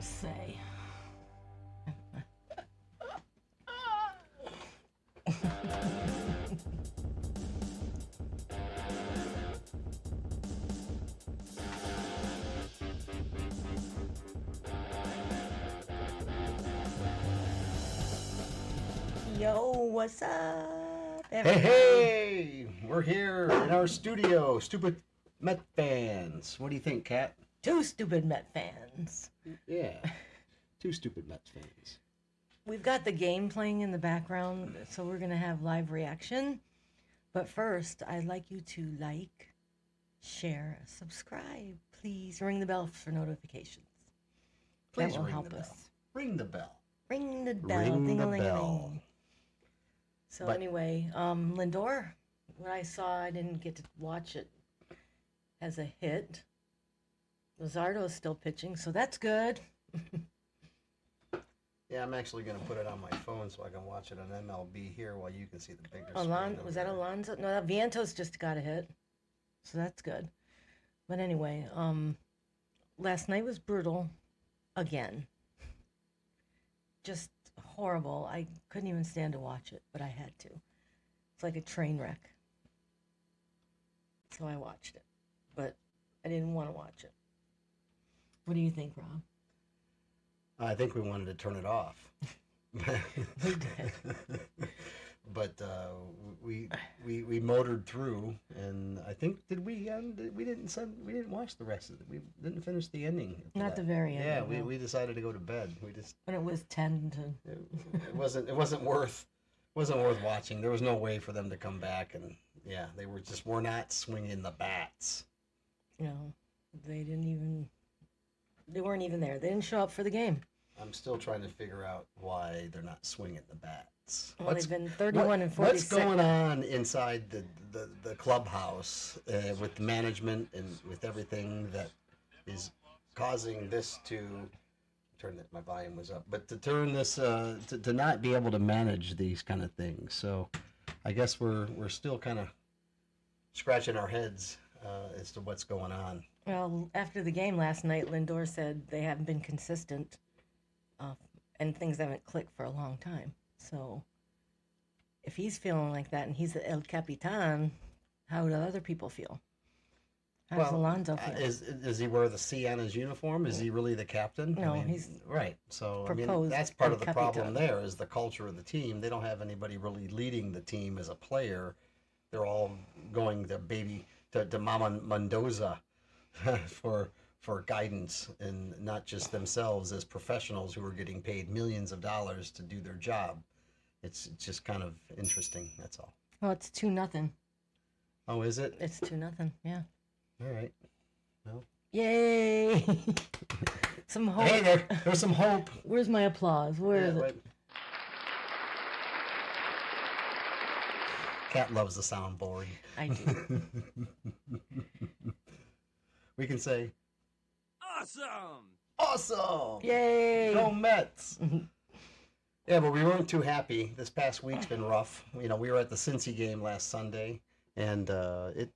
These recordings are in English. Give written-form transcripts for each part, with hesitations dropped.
just say. Yo, what's up, Hey, everybody? hey! We're here in our studio, stupid Met fans. What do you think, Kat? Two stupid Met fans. Yeah, two stupid Met fans. We've got the game playing in the background, so we're going to have live reaction. But first, I'd like you to like, share, subscribe. Please ring the bell for notifications. Please that will ring help the us. bell. Ring the bell. Ring the bell. Ring the Ding-a-ling-a-ling. bell. So But- anyway, Lindor, what I saw, I didn't get to watch it as a hit. Luzardo's still pitching, so that's good. Yeah, I'm actually going to put it on my phone so I can watch it on MLB here while you can see the bigger screen. Was that Alonso? No, Vientos just got a hit, so that's good. But anyway, last night was brutal, again. Just horrible. I couldn't even stand to watch it, but I had to. It's like a train wreck. So I watched it, but I didn't want to watch it. What do you think, Rob? I think we wanted to turn it off. We did. But we motored through, and I think we didn't watch the rest of it. We didn't finish the ending. Not the very end. Yeah, no. we decided to go to bed. When it was 10 to. It wasn't worth watching. There was no way for them to come back, and yeah, were not swinging the bats. You know, they weren't even there. They didn't show up for the game. I'm still trying to figure out why they're not swinging the bats. Well, they've been 31 and 46. What's going on inside the clubhouse with the management and with everything that is causing this to turn that? My volume was up, but to turn this to not be able to manage these kind of things. So I guess we're still kind of scratching our heads as to what's going on. Well, after the game last night, Lindor said they haven't been consistent and things haven't clicked for a long time. So if he's feeling like that and he's the El Capitan, how do other people feel? How does Alonso feel? Does he wear the C on his uniform? Is he really the captain? No, he's right. So proposed that's part El of the Capitan. problem. There is the culture of the team. They don't have anybody really leading the team as a player. They're all going to Mama Mendoza for guidance, and not just themselves as professionals who are getting paid millions of dollars to do their job. It's just kind of interesting. That's all. Well, it's 2-0. Oh, is it? It's 2-0. Yeah. All right. Well. Yay! Some hope. Hey, there's some hope. Where's my applause? Where is it? Wait. Cat loves the soundboard. I do. We can say, Awesome! awesome! Yay! Go Mets! Yeah, but we weren't too happy. This past week's been rough. You know, we were at the Cincy game last Sunday, and it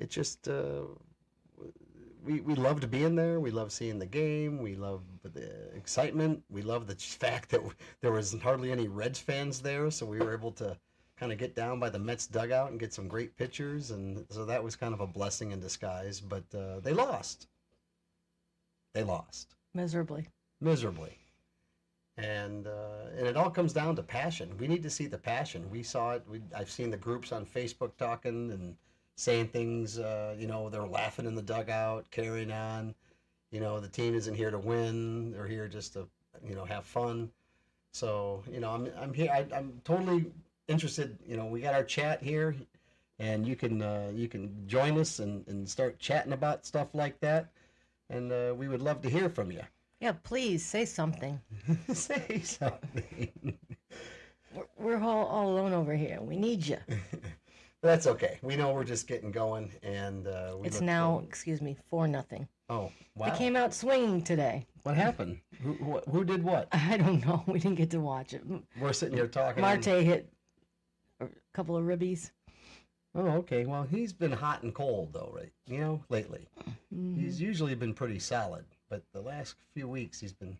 just we loved being there. We loved seeing the game. We loved the excitement. We loved the fact that there was hardly any Reds fans there, so we were able to kind of get down by the Mets dugout and get some great pictures, and so that was kind of a blessing in disguise. But they lost. They lost Miserably. miserably, and it all comes down to passion. We need to see the passion. We saw it. I've seen the groups on Facebook talking and saying things. You know, they're laughing in the dugout, carrying on. You know, the team isn't here to win. They're here just to, have fun. So, I'm here. I'm totally interested. We got our chat here, and you can join us and start chatting about stuff like that. And we would love to hear from you. Yeah, please say something. Say something. We're all alone over here. We need you. That's okay. We know we're just getting going, and It's now, 4-0. Oh, wow! They came out swinging today. What happened? Who did what? I don't know. We didn't get to watch it. We're sitting here talking. Marte hit a couple of ribbies. Oh, okay. Well, he's been hot and cold though, right? Lately. Mm-hmm. He's usually been pretty solid. but the last few weeks he's been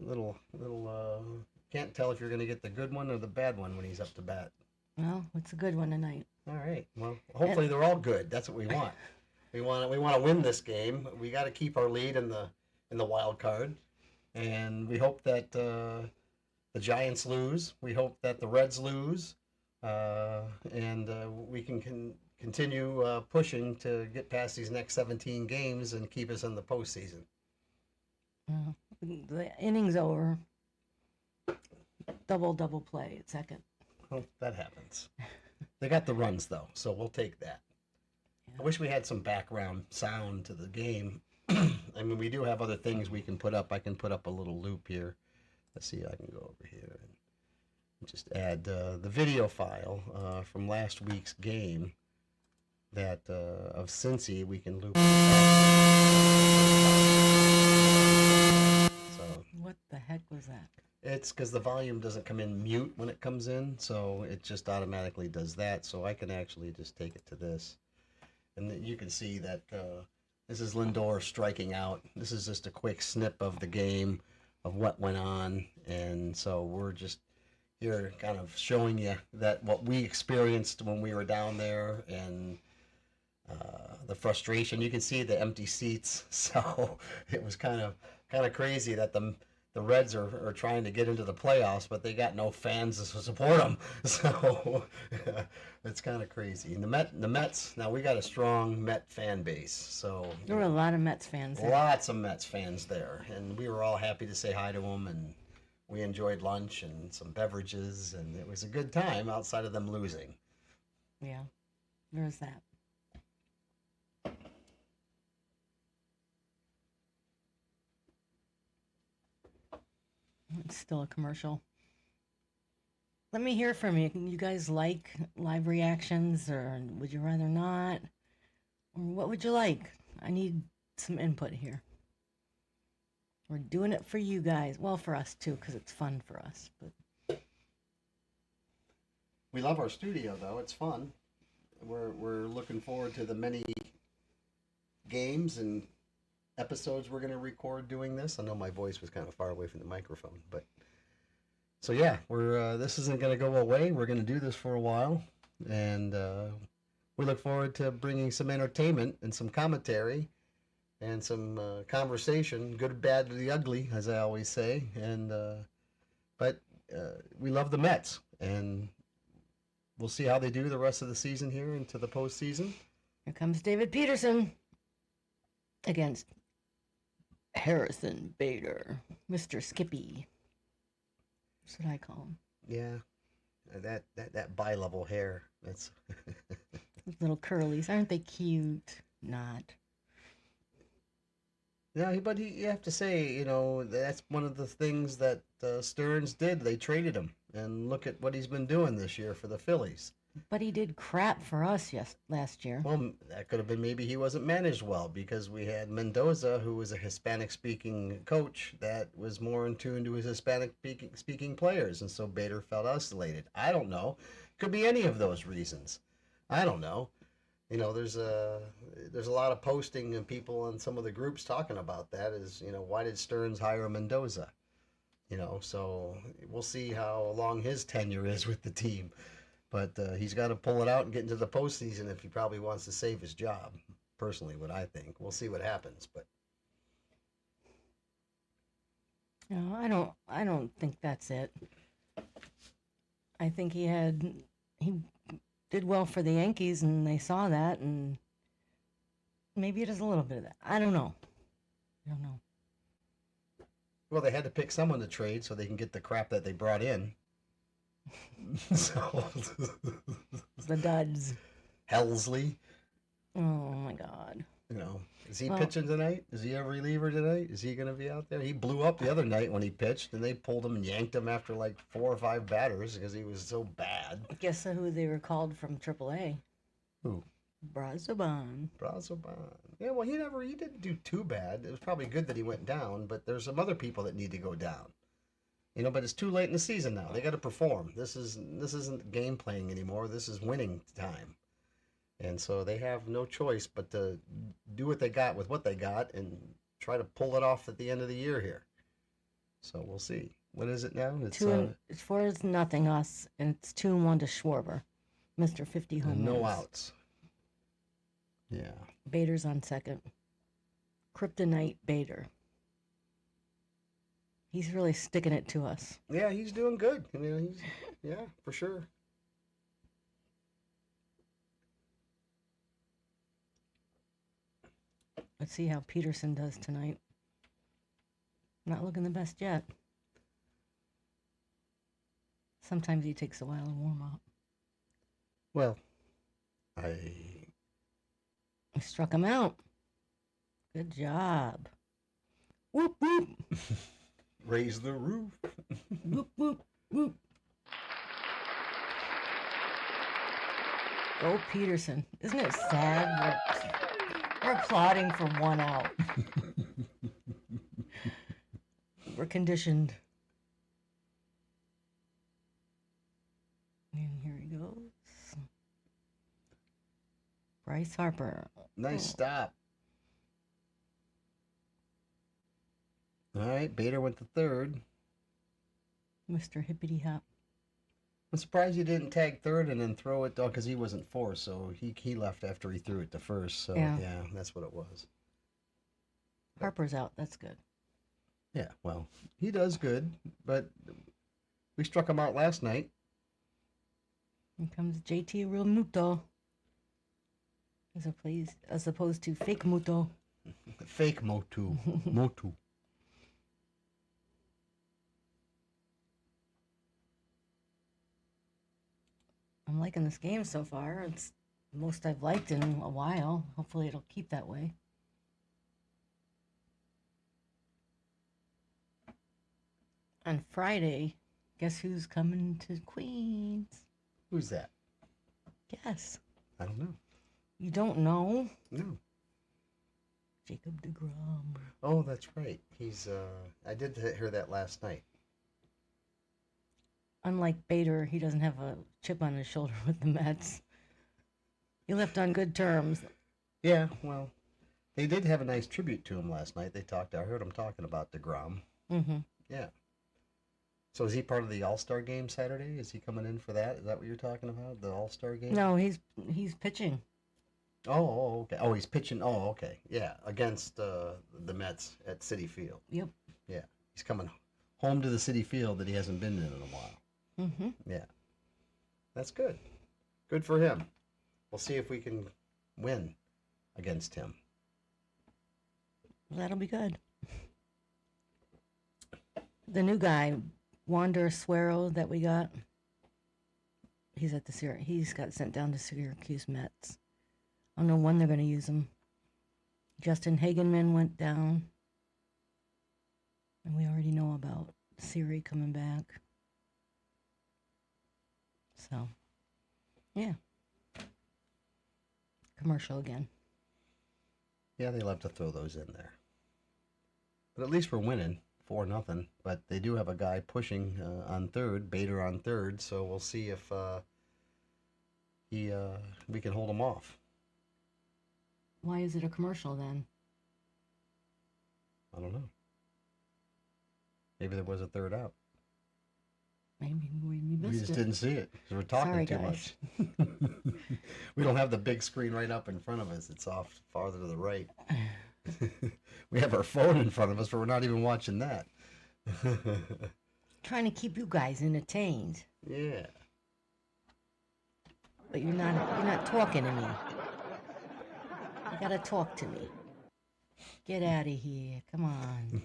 little. Can't tell if you're going to get the good one or the bad one when he's up to bat. Well, it's a good one tonight. All right. Well, hopefully they're all good. That's what we want. We want to win this game. We got to keep our lead in the wild card, and we hope that the Giants lose. We hope that the Reds lose, and we can continue pushing to get past these next 17 games and keep us in the postseason. The inning's over. Double play at second. Well, that happens. They got the runs though, so we'll take that. I wish we had some background sound to the game. I mean, we do have other things we can put up. I can put up a little loop here. Let's see, I can go over here and just add the video file from last week's game that of Cincy. We can loop. So What the heck was that? it's because the volume doesn't come in mute when it comes in, so it just automatically does that. So I can actually just take it to this. And then you can see that this is Lindor striking out. This is just a quick snip of the game of what went on. And so we're just here kind of showing you that what we experienced when we were down there and the frustration. You can see the empty seats. So it was kind of crazy that the Reds are trying to get into the playoffs, but they got no fans to support them. So it's kind of crazy. And the Mets, now we got a strong Met fan base. So There were a lot of Mets fans there. lots of Mets fans there. And we were all happy to say hi to them. And we enjoyed lunch and some beverages. And it was a good time outside of them losing. Yeah, there's that. It's still a commercial. Let me hear from you. You guys like live reactions, or would you rather not? Or what would you like? I need some input here. We're doing it for you guys. Well, for us too, because it's fun for us. But We love our studio, though. It's fun. We're looking forward to the many games and episodes we're going to record doing this. I know my voice was kind of far away from the microphone, but so yeah, we're this isn't going to go away. We're going to do this for a while, and we look forward to bringing some entertainment and some commentary and some conversation, good, bad, or the ugly, as I always say. And but we love the Mets, and we'll see how they do the rest of the season here into the postseason. here comes David Peterson against Harrison Bader, Mr. Skippy. That's what I call him. Yeah, that bi-level hair. That's Those little curlies, aren't they cute? Not. yeah, but you have to say, you know, that's one of the things that Stearns did. They traded him, and look at what he's been doing this year for the Phillies. But he did crap for us last year. Well, that could have been maybe he wasn't managed well because we had Mendoza, who was a Hispanic-speaking coach that was more in tune to his Hispanic-speaking players, and so Bader felt isolated. I don't know. Could be any of those reasons. I don't know. You know, there's a lot of posting and people in some of the groups talking about that. Is, you know, why did Stearns hire Mendoza? You know, so we'll see how long his tenure is with the team. But he's got to pull it out and get into the postseason if he probably wants to save his job. Personally, what I think. We'll see what happens. But No, I don't think that's it. I think he did well for the Yankees, and they saw that, and maybe it is a little bit of that. I don't know. well, they had to pick someone to trade so they can get the crap that they brought in. So The duds. Helsley, Oh my God. you know, is he Well- pitching tonight? Is he a reliever tonight? Is he going to be out there? He blew up the other night when he pitched, and they pulled him and yanked him after like 4 or 5 batters because he was so bad. Guess who they were called from AAA? Who? Brazoban. Brazoban. Yeah, well, he didn't do too bad. It was probably good that he went down, but there's some other people that need to go down. You know, but it's too late in the season now. They got to perform. This isn't game playing anymore. This is winning time. And so they have no choice but to do what they got with what they got and try to pull it off at the end of the year here. So we'll see. What is it now? It's It's 4-0 us, and it's 2-1 to Schwarber, Mr. 50 home no runs. outs. Yeah. Bader's on second. Kryptonite Bader. He's really sticking it to us. Yeah, he's doing good. I mean, yeah, for sure. Let's see how Peterson does tonight. Not looking the best yet. Sometimes he takes a while to warm up. Well, I Struck him out. Good job. Whoop, whoop. raise the roof. Whoop, whoop, whoop. Go Peterson. Isn't it sad? We're applauding for 1 out. We're conditioned. And here he goes. Bryce Harper. Nice Oh. stop. All right, Bader went to third. Mr. Hippity Hop. I'm surprised you didn't tag third and then throw it, because he wasn't fourth, so he left after he threw it to first. So Yeah. yeah, that's what it was. Harper's out. That's good. Yeah, well, he does good, but we struck him out last night. Here comes JT Real Muto. As opposed to fake Muto. Fake Motu. Motu. I'm liking this game so far. It's the most I've liked in a while. Hopefully it'll keep that way. On Friday, guess who's coming to Queens? Who's that? Guess. I don't know. You don't know? No. Jacob deGrom. Oh, that's right. He's I did hear that last night. Unlike Bader, he doesn't have a chip on his shoulder with the Mets. He left on good terms. Yeah, well, they did have a nice tribute to him last night. I heard them talking about DeGrom. Mm-hmm. Yeah. So is he part of the All-Star game Saturday? Is he coming in for that? Is that what you're talking about? The All-Star game? No, he's pitching. Oh, okay. Oh, he's pitching. Oh, okay. Yeah, against the Mets at Citi Field. Yep. Yeah, he's coming home to the Citi Field that he hasn't been in a while. Mm-hmm. Yeah, that's good. Good for him. We'll see if we can win against him. That'll be good. The new guy, Wander Suero, that we got. He's at the He's got sent down to Syracuse Mets. I don't know when they're going to use him. Justin Hagenman went down, and we already know about Siri coming back. So, yeah. Commercial again. Yeah, they love to throw those in there. But at least we're winning 4-0. But they do have a guy pushing on third, Bader on third. So we'll see if we can hold him off. Why is it a commercial then? I don't know. Maybe there was a third out. Maybe we We missed just it. didn't see it because we're talking Sorry, too guys. much. We don't have the big screen right up in front of us. It's off farther to the right. We have our phone in front of us, but we're not even watching that. Trying to keep you guys entertained, Yeah. but you're not talking to me. You gotta talk to me. Get out of here. Come on.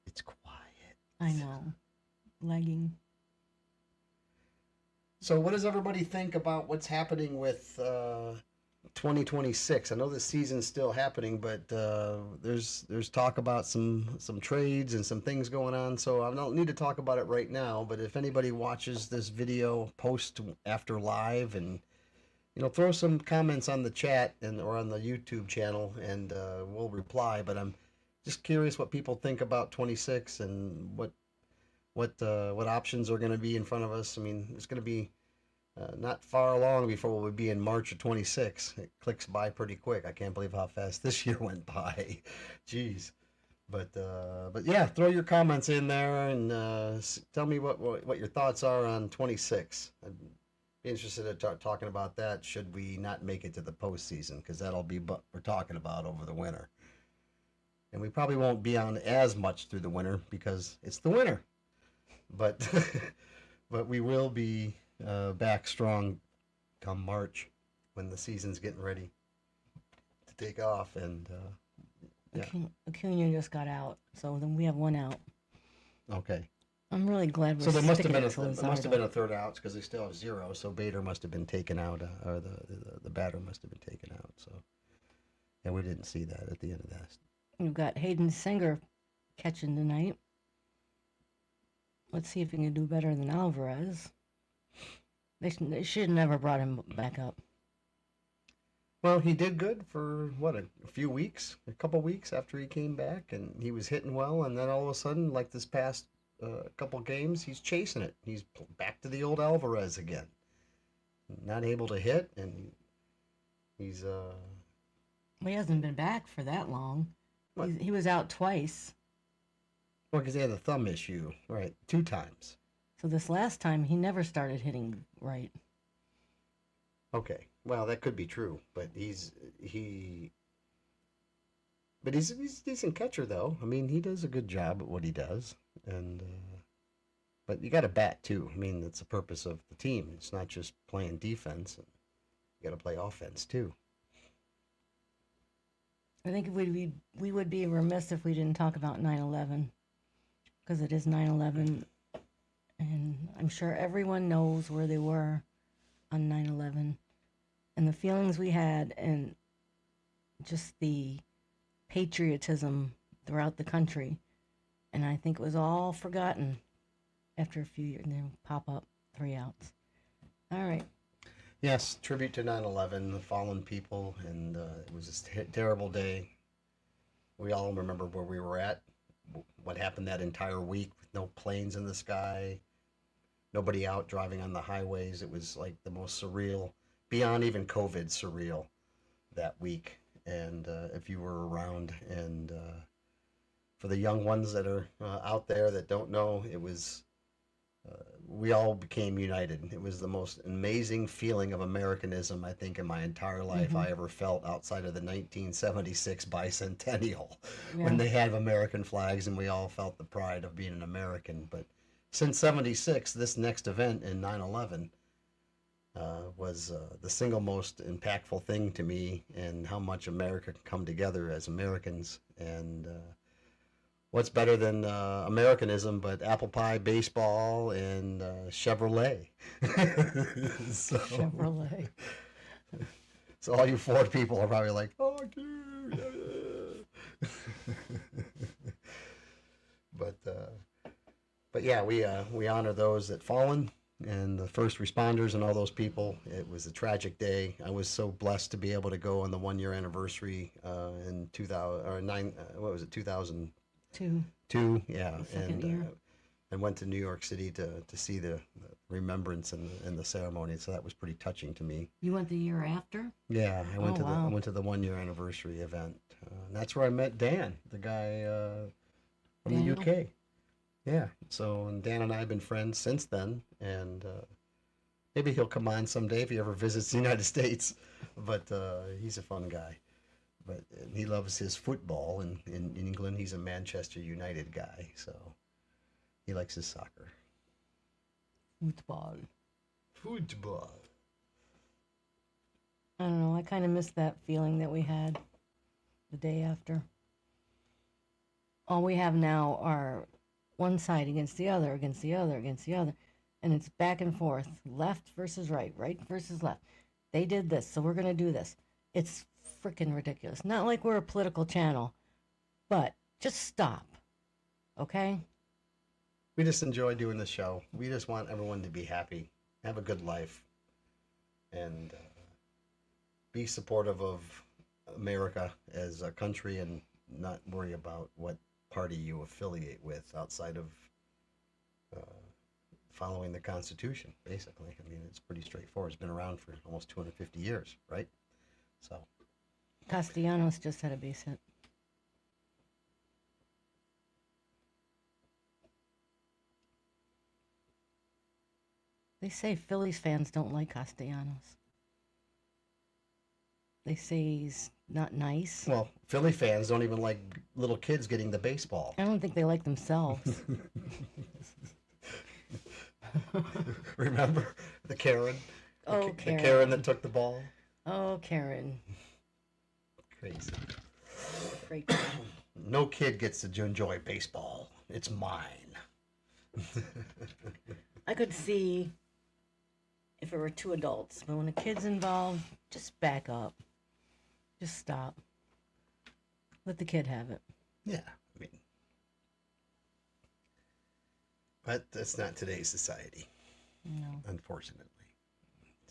It's quiet. I know. Lagging. So what does everybody think about what's happening with 2026? I know the season's still happening, but there's talk about some trades and some things going on. So I don't need to talk about it right now. But if anybody watches this video post after live, and throw some comments on the chat or on the YouTube channel, and we'll reply. But I'm just curious what people think about 26 and what options are going to be in front of us. I mean, it's going to be not far along before we'll be in March of 26. It clicks by pretty quick. I can't believe how fast this year went by. Jeez. But yeah, throw your comments in there and tell me what your thoughts are on 26. I'd be interested in talking about that. Should we not make it to the postseason? Because that'll be what we're talking about over the winter. And we probably won't be on as much through the winter because it's the winter. But but we will be back strong come March when the season's getting ready to take off. And yeah, Acuna just got out, so then we have one out. okay. I'm really glad we're So there must have sticking been it to there must have Luzardo. been a third out because they still have 0. So Bader must have been taken out, or the batter must have been taken out. So, and we didn't see that at the end of that. You've got Hayden Singer catching tonight. Let's see if he can do better than Alvarez. They should have never brought him back up. Well, he did good for what a few weeks, a couple weeks after he came back, and he was hitting well. And then all of a sudden, like this past couple games, he's chasing it. He's back to the old Alvarez again. Not able to hit, and he's Well, he hasn't been back for that long. What? He was out twice. well, because he had a thumb issue, right? 2 times. So this last time, he never started hitting right. Okay, well that could be true, but he's a decent catcher though. I mean, he does a good job at what he does, and but you got to bat too. I mean, that's the purpose of the team. It's not just playing defense. You got to play offense too. I think we would be remiss if we didn't talk about 9/11, because it is 9/11, and I'm sure everyone knows where they were on 9/11, and the feelings we had, and just the patriotism throughout the country, and I think it was all forgotten after a few years. And then pop up 3 outs. All right. Yes, tribute to 9/11, the fallen people, and it was a terrible day. We all remember where we were at, what happened that entire week with no planes in the sky, nobody out driving on the highways. It was like the most surreal, beyond even COVID surreal, that week. And if you were around, and for the young ones that are out there that don't know, it was we all became united. It was the most amazing feeling of Americanism I think in my entire life I ever felt, outside of the 1976 bicentennial when they had American flags and we all felt the pride of being an American. But since 76, this next event in 9/11 was the single most impactful thing to me, and how much America can come together as Americans. And what's better than Americanism but apple pie, baseball, and Chevrolet? so, Chevrolet. so all you Ford people are probably like, "Oh, dude." But yeah, we honor those that fallen and the first responders and all those people. It was a tragic day. I was so blessed to be able to go on the 1-year anniversary in 2000 or 9. What was it? 2002. 2. Yeah, The second year. and went to New York City to see the remembrance and the ceremony. So that was pretty touching to me. You went the year after? Yeah, I went Oh, wow. I went to the 1-year anniversary event. And that's where I met Dan, the guy from Daniel? the UK. Yeah, so and Dan and I have been friends since then, and maybe he'll come on someday if he ever visits the United States. But he's a fun guy. But he loves his football, and in England he's a Manchester United guy, so he likes his soccer. Football. Football. I don't know. I kind of miss that feeling that we had the day after. All we have now are one side against the other, against the other, against the other. And it's back and forth, left versus right, right versus left. They did this, so we're going to do this. It's freaking ridiculous. Not like we're a political channel, but just stop. Okay? We just enjoy doing the show. We just want everyone to be happy, have a good life, and be supportive of America as a country, and not worry about what party you affiliate with outside of following the Constitution, basically. I mean, it's pretty straightforward. It's been around for almost 250 years, right? So, Castellanos just had a base hit. They say Phillies fans don't like Castellanos. They say he's not nice. well, Philly fans don't even like little kids getting the baseball. I don't think they like themselves. Remember the Karen? Oh, The Karen. Karen that took the ball? Oh, Karen. Crazy. Great girl. No kid gets to enjoy baseball. It's mine. I could see if it were two adults, but when a kid's involved, just back up. Just stop. Let the kid have it. Yeah, I mean, but that's not today's society, No. unfortunately.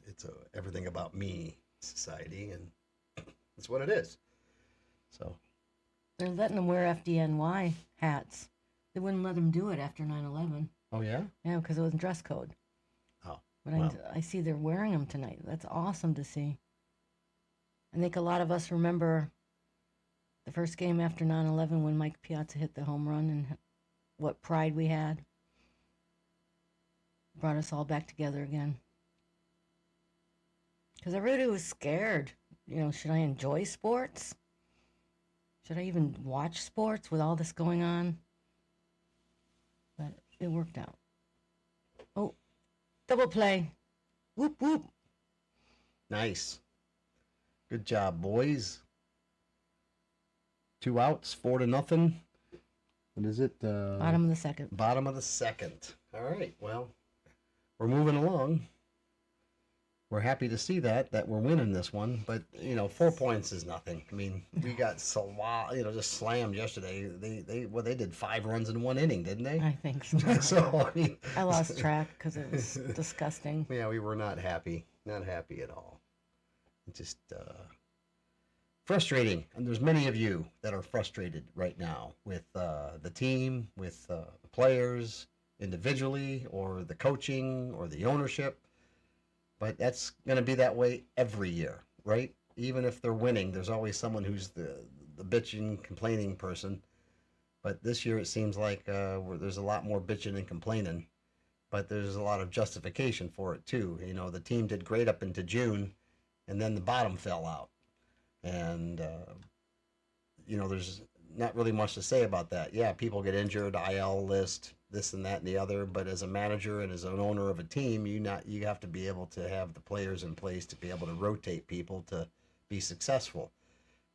It's a everything about me society, and that's what it is. So, They're letting them wear FDNY hats. They wouldn't let them do it after 9/11. oh yeah, Yeah, because it was dress code. oh, But wow. I see they're wearing them tonight. That's awesome to see. I think a lot of us remember the first game after 9/11 when Mike Piazza hit the home run and what pride we had. Brought us all back together again. Because everybody was scared. You know, should I enjoy sports? Should I even watch sports with all this going on? But it worked out. Oh, double play. Whoop, whoop. Nice, good job, boys. 2 outs, 4-0. What is it? Bottom of the second. Bottom of the second. All right. Well, we're moving along. We're happy to see that we're winning this one, but 4 points is nothing. I mean, we got just slammed yesterday. They did 5 runs in 1 inning, didn't they? I think so. So I mean, I lost track because it was disgusting. yeah, we were not happy at all. It just frustrating, and there's many of you that are frustrated right now with the team, with the players individually, or the coaching, or the ownership. But that's going to be that way every year, right? Even if they're winning, there's always someone who's the bitching, complaining person. But this year it seems like there's a lot more bitching and complaining, but there's a lot of justification for it too. The team did great up into June, and then the bottom fell out. And, there's not really much to say about that. Yeah, people get injured, IL list, this and that and the other, but as a manager and as an owner of a team, you have to be able to have the players in place to be able to rotate people to be successful.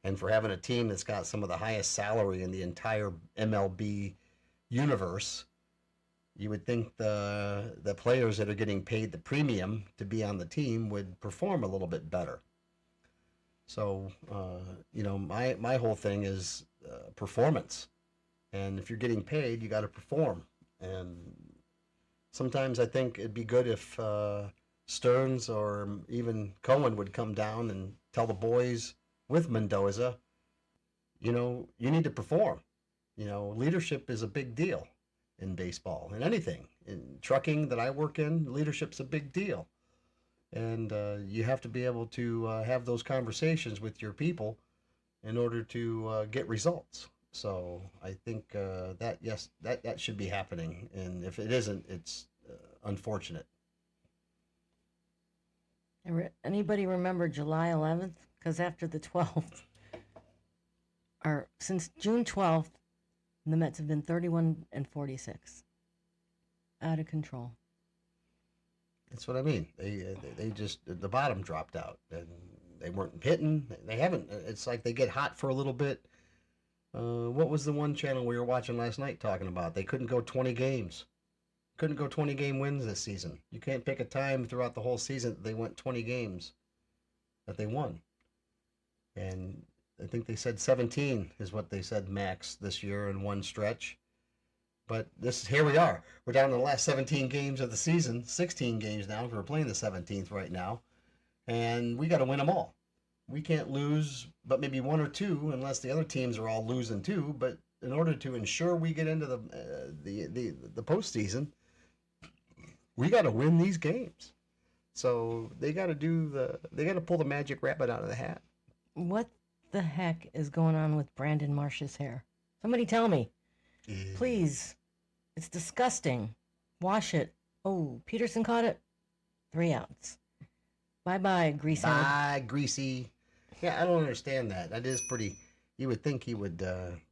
And for having a team that's got some of the highest salary in the entire MLB universe, you would think the players that are getting paid the premium to be on the team would perform a little bit better. So, my whole thing is performance. And if you're getting paid, you got to perform. And sometimes I think it'd be good if Stearns or even Cohen would come down and tell the boys with Mendoza, you need to perform. Leadership is a big deal in baseball, in anything. In trucking that I work in, leadership's a big deal. And you have to be able to have those conversations with your people in order to get results. So I think that should be happening. And if it isn't, it's unfortunate. Anybody remember July 11th? Because after the 12th, or since June 12th, the Mets have been 31-46. Out of control. That's what I mean. They just, the bottom dropped out, and they weren't hitting. They haven't. It's like they get hot for a little bit. What was the one channel we were watching last night talking about? They couldn't go 20 games. Couldn't go 20 game wins this season. You can't pick a time throughout the whole season that they went 20 games that they won. And I think they said 17 is what they said max this year in one stretch. But here we are. We're down to the last 17 games of the season, 16 games now. We're playing the 17th right now. And we got to win them all. We can't lose but maybe 1 or 2 unless the other teams are all losing too. But in order to ensure we get into the postseason, We got to win these games. So they got to pull the magic rabbit out of the hat. What the heck is going on with Brandon Marsh's hair? Somebody tell me. Please. It's disgusting. Wash it. Oh, Peterson caught it. 3 outs. Bye-bye, Greasehead. Bye, Greasy. Yeah, I don't understand that. That is pretty. You would think he would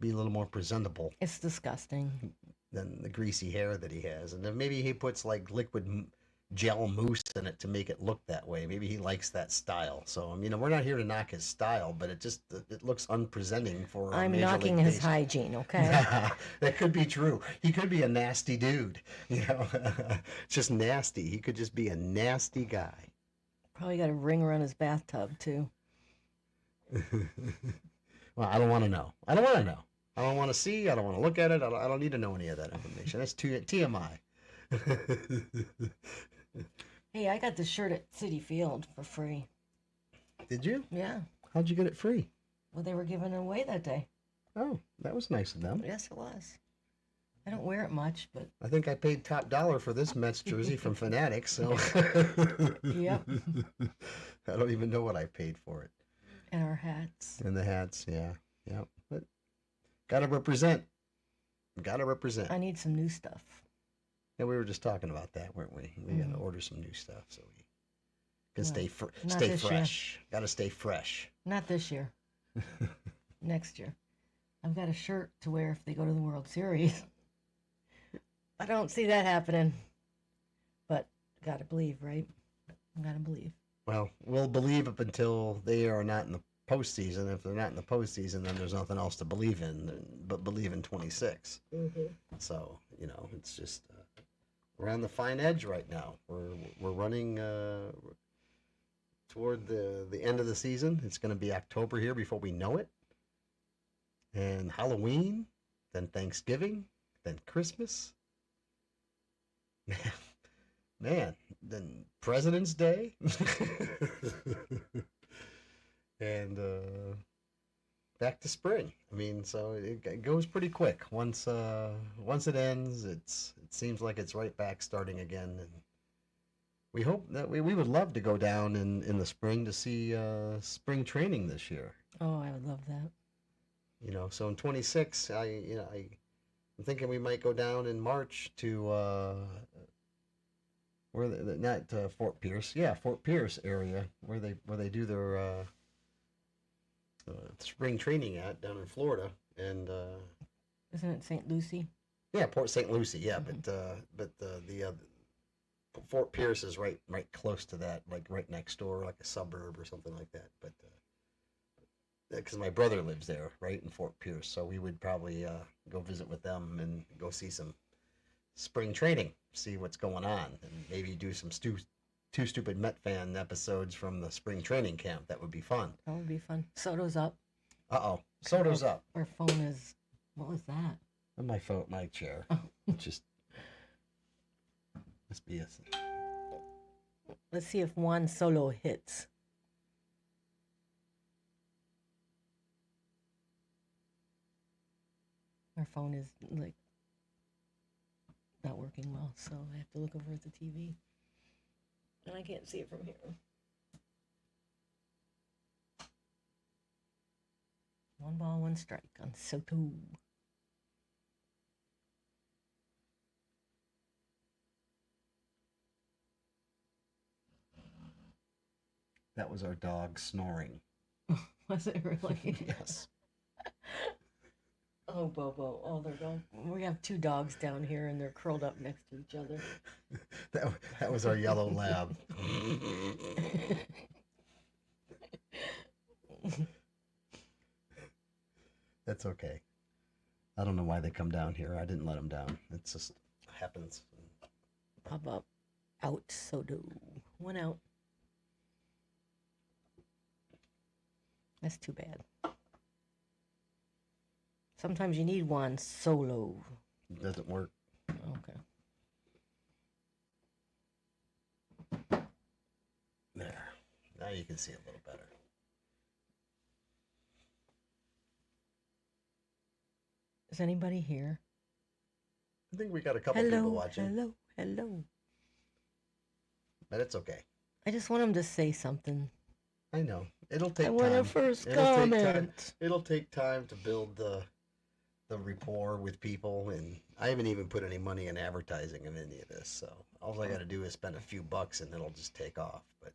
be a little more presentable It's disgusting. than the greasy hair that he has. And then maybe he puts like liquid gel mousse in it to make it look that way. Maybe he likes that style. So, we're not here to knock his style, but it looks unpresenting for I'm Major knocking League his Baseball. hygiene, okay? That could be true. He could be a nasty dude. Just nasty. He could just be a nasty guy. Probably got a ring around his bathtub, too. Well, I don't want to know. I don't want to know. I don't want to see. I don't want to look at it. I don't need to know any of that information. That's TMI. Hey, I got this shirt at City Field for free. Did you? Yeah. How'd you get it free? Well, they were giving it away that day. Oh, that was nice of them. Yes, it was. I don't wear it much, but I think I paid top dollar for this Mets jersey from Fanatics, so Yep. I don't even know what I paid for it. and our hats. And the hats, yeah. But gotta represent. Gotta represent. I need some new stuff. Yeah, we were just talking about that, weren't we? We gotta order some new stuff so we can Well, not stay this year. fresh. Gotta stay fresh. Not this year. Next year. I've got a shirt to wear if they go to the World Series. I don't see that happening. But gotta believe, right? Gotta believe. Well, we'll believe up until they are not in the postseason. If they're not in the postseason, then there's nothing else to believe in but believe in 26. So, it's just we're on the fine edge right now. We're running toward the end of the season. It's going to be October here before we know it. And Halloween, then Thanksgiving, then Christmas. Man, then President's Day. And back to spring. So it goes pretty quick. Once it ends, it seems like it's right back starting again. And we hope that we would love to go down in the spring to see spring training this year. Oh, I would love that. So in 26, I'm thinking we might go down in March to not Fort Pierce, Fort Pierce area where they do their spring training down in Florida, and Isn't it St. Lucie? Port St. Lucie, but the Fort Pierce is right close to that, like right next door, like a suburb or something like that. But because my brother lives there, right in Fort Pierce, so we would probably go visit with them and go see some spring training, see what's going on, and maybe do some Two Stupid Met Fan episodes from the spring training camp. That would be fun. That would be fun. Soto's up. Soto's up. Our phone is... What was that? And my chair. Just must be a... Let's see if Juan Solo hits. Our phone is not working well, so I have to look over at the TV. And I can't see it from here. One ball, one strike on Soto. That was our dog snoring. Was it really? Yes. Oh, Bobo. Oh, they're going. We have 2 dogs down here, and they're curled up next to each other. That was our yellow lab. That's okay. I don't know why they come down here. I didn't let them down. It just happens. Pop up. Out, Soto. 1 out. That's too bad. Sometimes you need one solo. It doesn't work. Okay. There. Now you can see a little better. Is anybody here? I think we got a couple people watching. Hello. but it's okay. I just want him to say something. I know it'll take I time. want a first It'll take time. comment. It'll take time to build the rapport with people, and I haven't even put any money in advertising in any of this. So all I got to do is spend a few bucks, and it'll just take off. But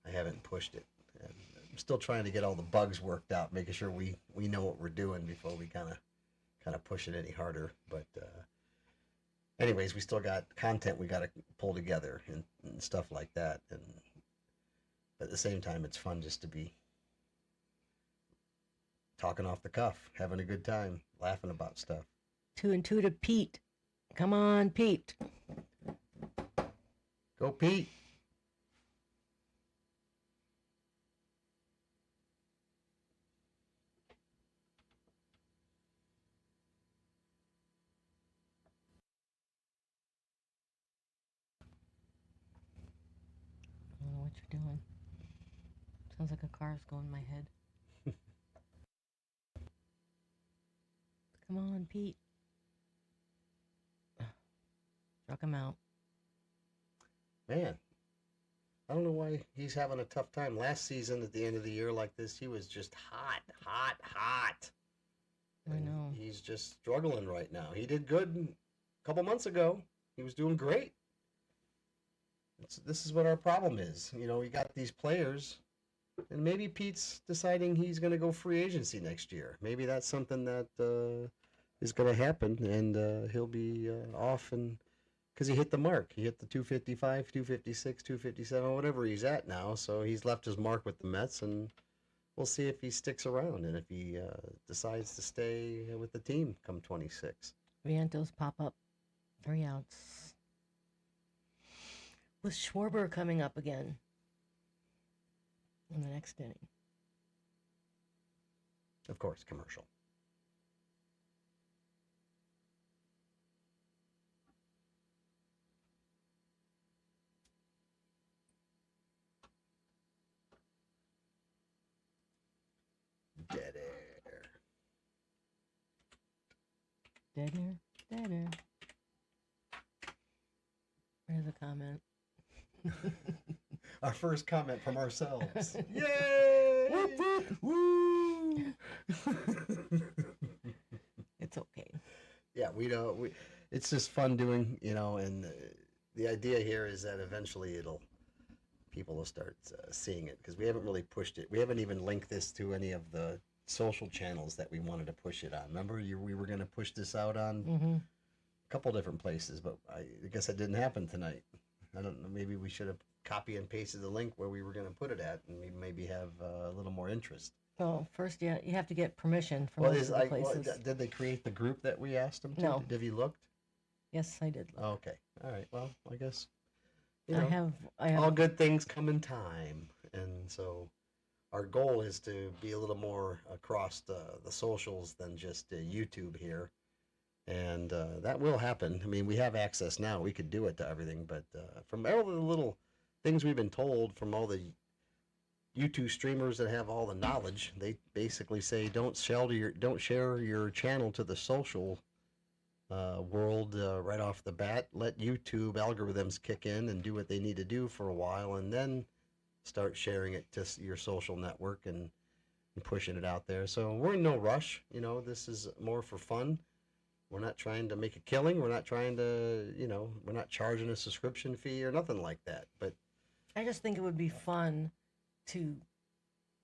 I haven't pushed it. And I'm still trying to get all the bugs worked out, making sure we know what we're doing before we kind of push it any harder. But anyways, we still got content we got to pull together and stuff like that. And but at the same time, it's fun just to be talking off the cuff, having a good time, laughing about stuff. 2 and 2 to Pete. Come on, Pete. Go Pete. I don't know what you're doing. Sounds like a car's going in my head. Come on, Pete. Struck him out. Man, I don't know why he's having a tough time. Last season at the end of the year like this, he was just hot. I And know. he's just struggling right now. He did good a couple months ago. He was doing great. This is what our problem is. You know, we got these players, and maybe Pete's deciding he's going to go free agency next year. Maybe that's something that is going to happen, and he'll be off, and because he hit the mark. He hit the 255, 256, 257, whatever he's at now. So he's left his mark with the Mets, and we'll see if he sticks around and if he decides to stay with the team come 26. Vientos pop up. 3 outs. With Schwarber coming up again in the next inning. Of course, commercial. Dead air. Dead air. Dead air. There's a comment. Our first comment from ourselves. Yay! Whoop, whoop. Woo! It's okay. Yeah, it's just fun doing, and the idea here is that eventually people will start seeing it, because we haven't really pushed it. We haven't even linked this to any of the social channels that we wanted to push it on. Remember, we were going to push this out on a couple different places, but I guess that didn't happen tonight. I don't know. Maybe we should have copy and pasted the link where we were going to put it at, and we maybe have a little more interest. Well, first, you have to get permission from Well, most of the places. did they create the group that we asked them to? No. Have you looked? Yes, I did. Look. Oh, okay. All right. Well, I guess I have. all good things come in time, and so our goal is to be a little more across the socials than just YouTube here, and that will happen. I mean, we have access now; we could do it to everything, but from all the little things we've been told from all the YouTube streamers that have all the knowledge, they basically say don't share your channel to the social world right off the bat. Let YouTube algorithms kick in and do what they need to do for a while, and then start sharing it to your social network and pushing it out there. So we're in no rush. This is more for fun. We're not trying to make a killing. We're not trying to, we're not charging a subscription fee or nothing like that. But I just think it would be fun to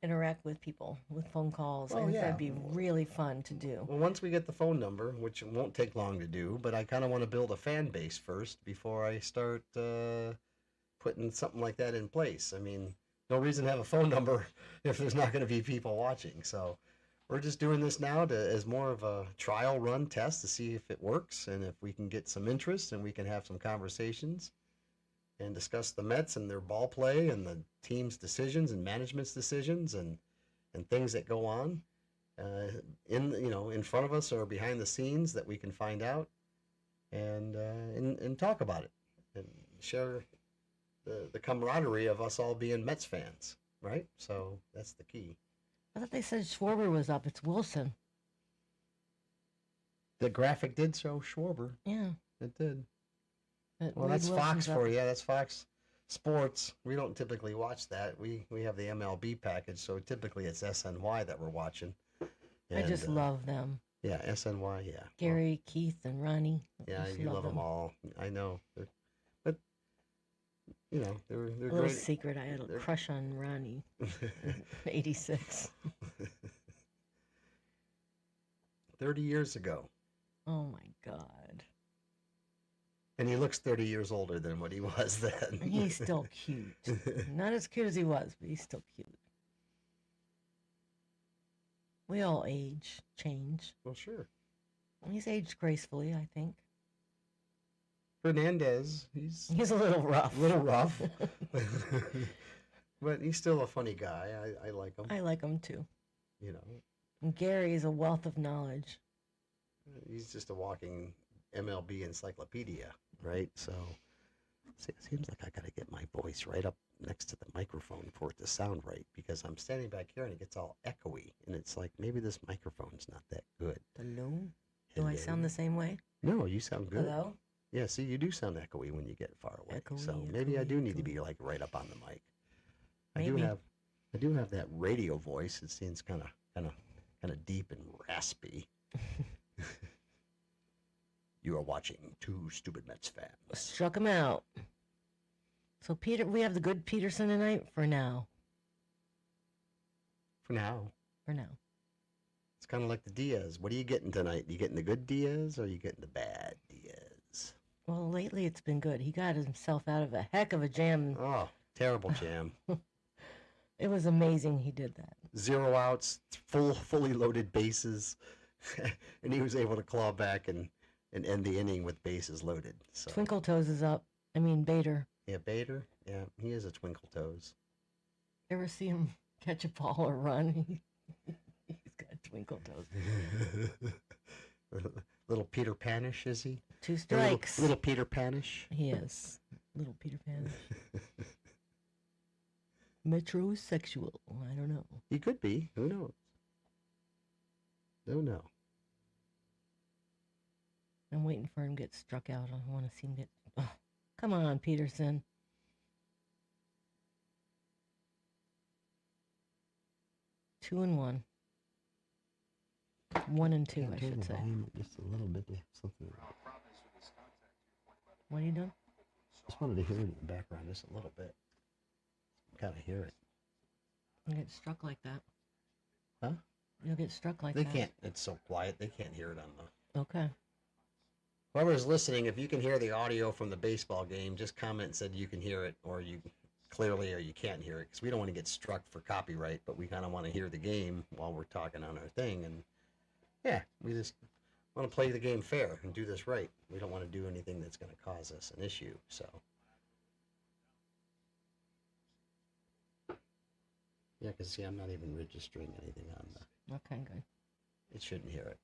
interact with people with phone calls. Oh, I think yeah. that'd be really fun to do. well, once we get the phone number, which won't take long to do, but I kind of want to build a fan base first before I start putting something like that in place. I mean, no reason to have a phone number if there's not going to be people watching. So we're just doing this now as more of a trial run test to see if it works and if we can get some interest and we can have some conversations and discuss the Mets and their ball play and the team's decisions and management's decisions and things that go on in front of us or behind the scenes that we can find out and talk about it and share the camaraderie of us all being Mets fans, right? So that's the key. I thought they said Schwarber was up. It's Wilson. The graphic did show Schwarber. Yeah. It did. But Well, Wade that's Wilson's Fox up. for you. Yeah, that's Fox. sports, we don't typically watch that. We have the MLB package, so typically it's SNY that we're watching. I just And, love them. yeah, SNY, yeah. Well, Gary, Keith, and Ronnie. yeah, Just you love them all. I know. But, they're A little great. secret, I had a They're- crush on Ronnie. 86. 30 years ago. Oh my God. And he looks 30 years older than what he was then. And he's still cute. Not as cute as he was, but he's still cute. We all age, change. Well, sure. He's aged gracefully, I think. Fernandez, he's He's a little rough. a little rough. But he's still a funny guy. I like him. I like him too. You know, And Gary is a wealth of knowledge. he's just a walking MLB encyclopedia, right? So it seems like I got to get my voice right up next to the microphone for it to sound right, because I'm standing back here and it gets all echoey, and it's like maybe this microphone's not that good. Hello? Do I sound the same way? No, you sound good. Hello? Yeah, see, you do sound echoey when you get far away. So Echoey, maybe I echoey, do need to echoey. be like right up on the mic. Maybe. I do have that radio voice. It seems kind of deep and raspy. You are watching Two Stupid Mets Fans. Struck him out. So Peter, we have the good Peterson tonight for now. For now, For now. it's kind of like the Diaz. What are you getting tonight? You getting the good Diaz or are you getting the bad Diaz? Well, lately it's been good. He got himself out of a heck of a jam. Oh, terrible jam. It was amazing he did that. 0 outs, fully loaded bases, and he was able to claw back and end the inning with bases loaded. So Twinkle Toes is up. I mean, Bader. yeah, Bader, yeah, he is a twinkle toes. Ever see him catch a ball or run? He's got twinkle toes. Little Peter Panish, is he? 2 A strikes. Little Peter Panish. He is. Little Peter Pan. Metrosexual. I don't know. He could be. Who knows? Don't know. I'm waiting for him to get struck out. I want to see him get. Oh, come on, Peterson. Two and one. 1 and 2, I should say. Just a little bit. Something. What are you doing? Just wanted to hear it in the background just a little bit. Kind of hear it. You get struck like that. Huh? You'll get struck like They that. can't. It's so quiet. They can't hear it on the. Okay. Whoever's listening, if you can hear the audio from the baseball game, just comment and said you can hear it, or you clearly, or you can't hear it, because we don't want to get struck for copyright, but we kind of want to hear the game while we're talking on our thing. And yeah, we just want to play the game fair and do this right. We don't want to do anything that's going to cause us an issue. So yeah, because see, I'm not even registering anything on the. Okay, good. It shouldn't hear it.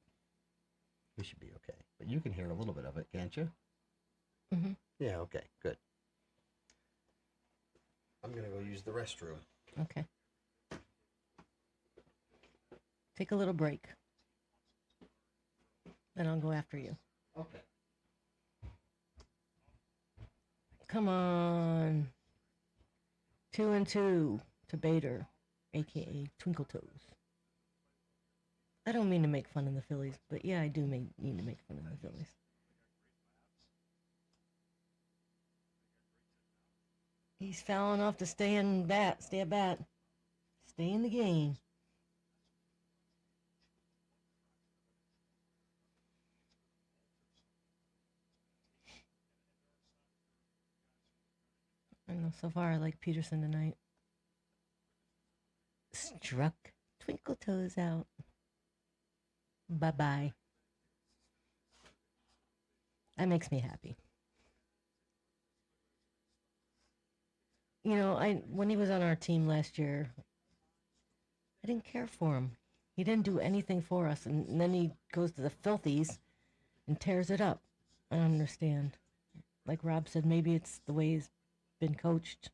We should be okay. But you can hear a little bit of it, can't you? Mm-hmm. Yeah, okay, good. I'm going to go use the restroom. Okay. Take a little break. Then I'll go after you. Okay. Come on. 2 and 2 to Bader, a.k.a. Twinkle Toes. I don't mean to make fun of the Phillies, but yeah, I do need to make fun of the Phillies. He's fouling off to stay in bat, stay at bat, stay in the game. I don't know, so far I like Peterson tonight. Struck Twinkle Toes out. Bye-bye. That makes me happy. You know, when he was on our team last year, I didn't care for him. He didn't do anything for us, and then he goes to the Filthies and tears it up. I don't understand. Like Rob said, maybe it's the way he's been coached.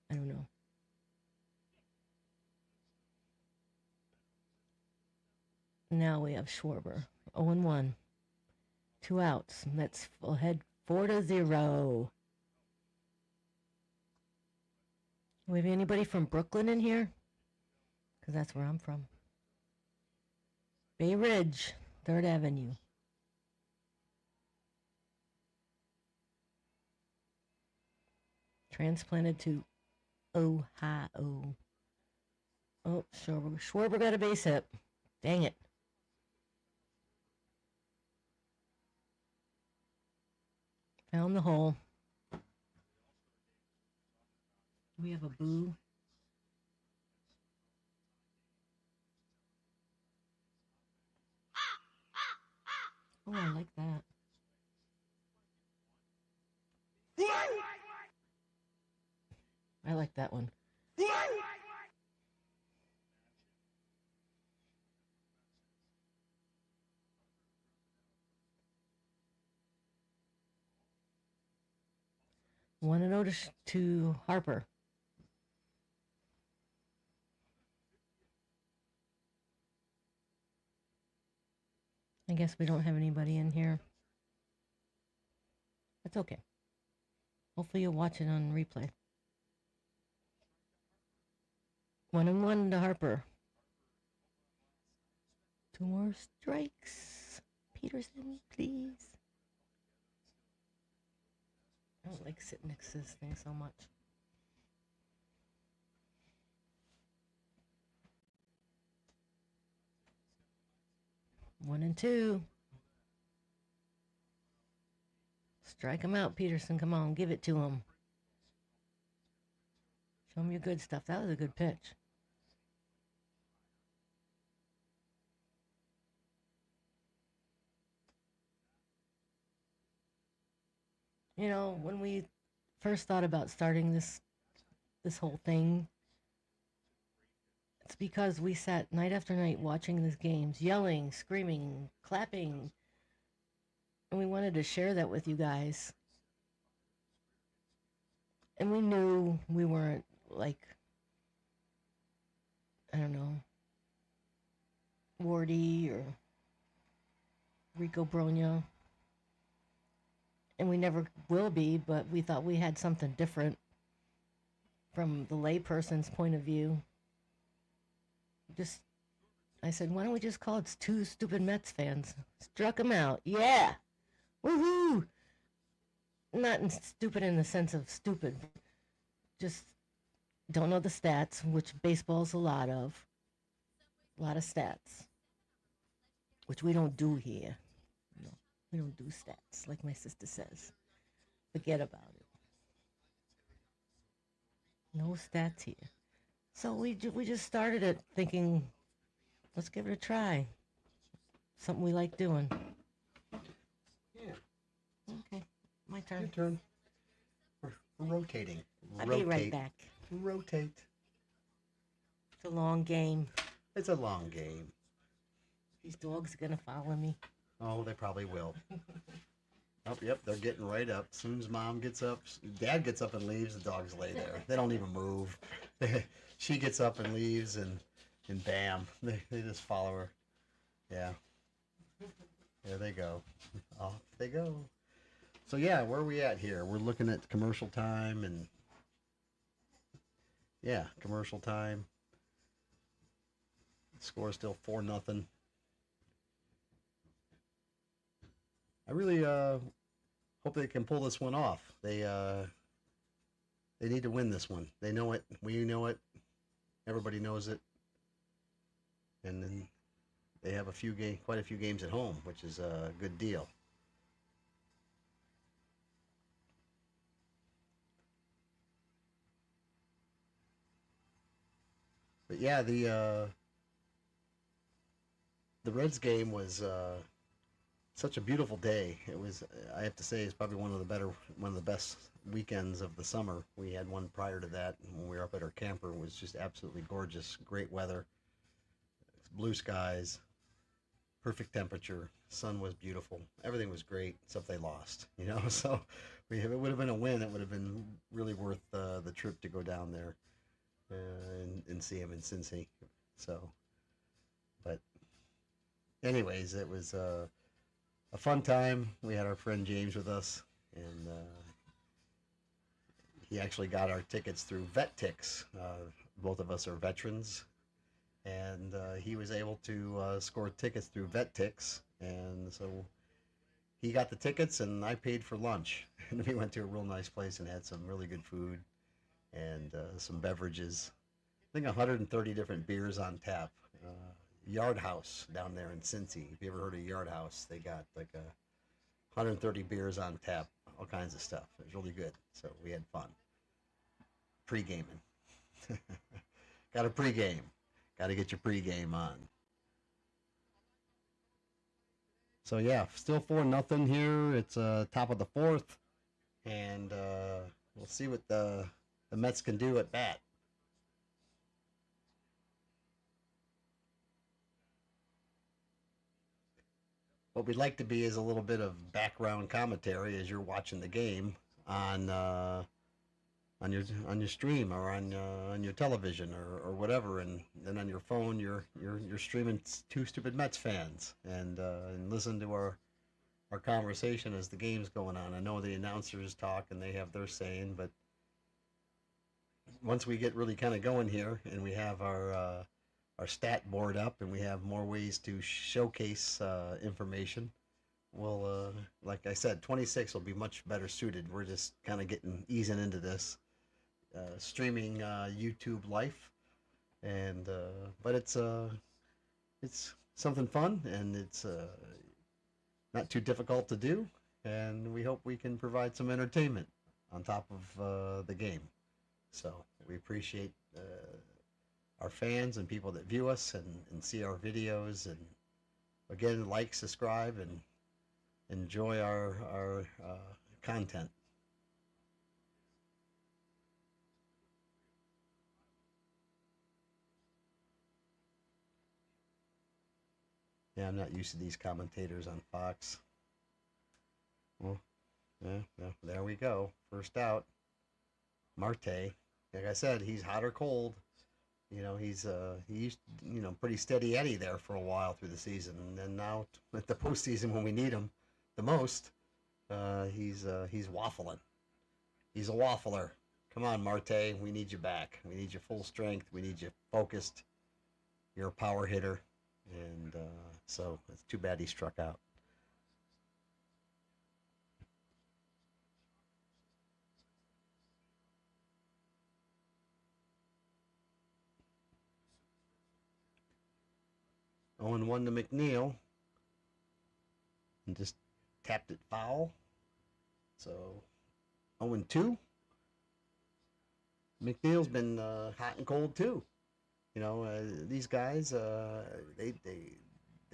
I don't know. Now we have Schwarber. 0-1. 2 outs. Mets full head 4-0. We have anybody from Brooklyn in here? Because that's where I'm from. Bay Ridge, 3rd Avenue. Transplanted to Ohio. Oh, Schwarber got a base hit. Dang it. Found the hole. We have a boo. Oh, I like that. I like that one. Want to notice to Harper. I guess we don't have anybody in here. That's okay. Hopefully you'll watch it on replay. 1-1 to Harper. 2 more strikes. Peterson, please. I don't like sitting next to this thing so much. One and two. Strike him out, Peterson. Come on, give it to him. Show him your good stuff. That was a good pitch. You know, when we first thought about starting this whole thing, it's because we sat night after night watching these games, yelling, screaming, clapping, and we wanted to share that with you guys. And we knew we weren't like, I don't know, Wardy or Rico Bronya. And we never will be, but we thought we had something different from the layperson's point of view. I said, why don't we just call it Two Stupid Mets Fans? Struck them out. Yeah. Woohoo. Not stupid in the sense of stupid. Just don't know the stats, which baseball's a lot of. A lot of stats. Which we don't do here. No, we don't do stats, like my sister says. Forget about it. No stats here. So we just started it thinking, let's give it a try. Something we like doing. Yeah. Okay, my turn. Your turn. We're rotating. I'll be right back. Rotate. It's a long game. It's a long game. These dogs are gonna follow me. Oh, they probably will. Oh, yep, they're getting right up. As soon as mom gets up, dad gets up and leaves, the dogs lay there. They don't even move. She gets up and leaves, and bam, they just follow her. Yeah. There they go. Off they go. So yeah, where are we at here? We're looking at commercial time, and yeah, commercial time. Score is still 4-0. I really hope they can pull this one off. They need to win this one. They know it. We know it. Everybody knows it. And then they have quite a few games at home, which is a good deal. But yeah, the Reds game was such a beautiful day. It was, I have to say, it's probably one of the best weekends of the summer. We had one prior to that when we were up at our camper. It was just absolutely gorgeous. Great weather, blue skies, perfect temperature. Sun was beautiful. Everything was great, except they lost. So it would have been a win. It would have been really worth the trip to go down there and see him in Cincy. So, but anyways, it was a fun time. We had our friend James with us, and he actually got our tickets through VetTix. Both of us are veterans, and he was able to score tickets through VetTix, and so he got the tickets, and I paid for lunch. And we went to a real nice place and had some really good food and some beverages. I think 130 different beers on tap. Yard House down there in Cincy. If you ever heard of Yard House, they got like 130 beers on tap, all kinds of stuff. It was really good. So we had fun. Pre-gaming. Got a pre-game. Got to get your pre-game on. So yeah, still 4-0 here. It's top of the fourth, and we'll see what the Mets can do at bat. What we'd like to be is a little bit of background commentary as you're watching the game on your stream or on your television or whatever, and then on your phone you're streaming Two Stupid Mets fans and listen to our conversation as the game's going on. I know the announcers talk and they have their saying, but once we get really kind of going here and we have our stat board up and we have more ways to showcase information, we'll like I said, 26 will be much better suited. We're just kind of easing into this streaming YouTube life, and but it's something fun, and it's not too difficult to do, and we hope we can provide some entertainment on top of the game. So we appreciate our fans and people that view us and see our videos, and again, like, subscribe, and enjoy our content. Yeah, I'm not used to these commentators on Fox. Well, yeah, there we go. First out, Marte. Like I said, he's hot or cold. You know, he used, pretty steady Eddie there for a while through the season, and then now at the postseason when we need him the most, he's waffling. He's a waffler. Come on, Marte, we need you back. We need you full strength. We need you focused. You're a power hitter, and so it's too bad he struck out. Oh, and 1 to McNeil, and just tapped it foul. So 0-2. McNeil's been hot and cold too. These guys, they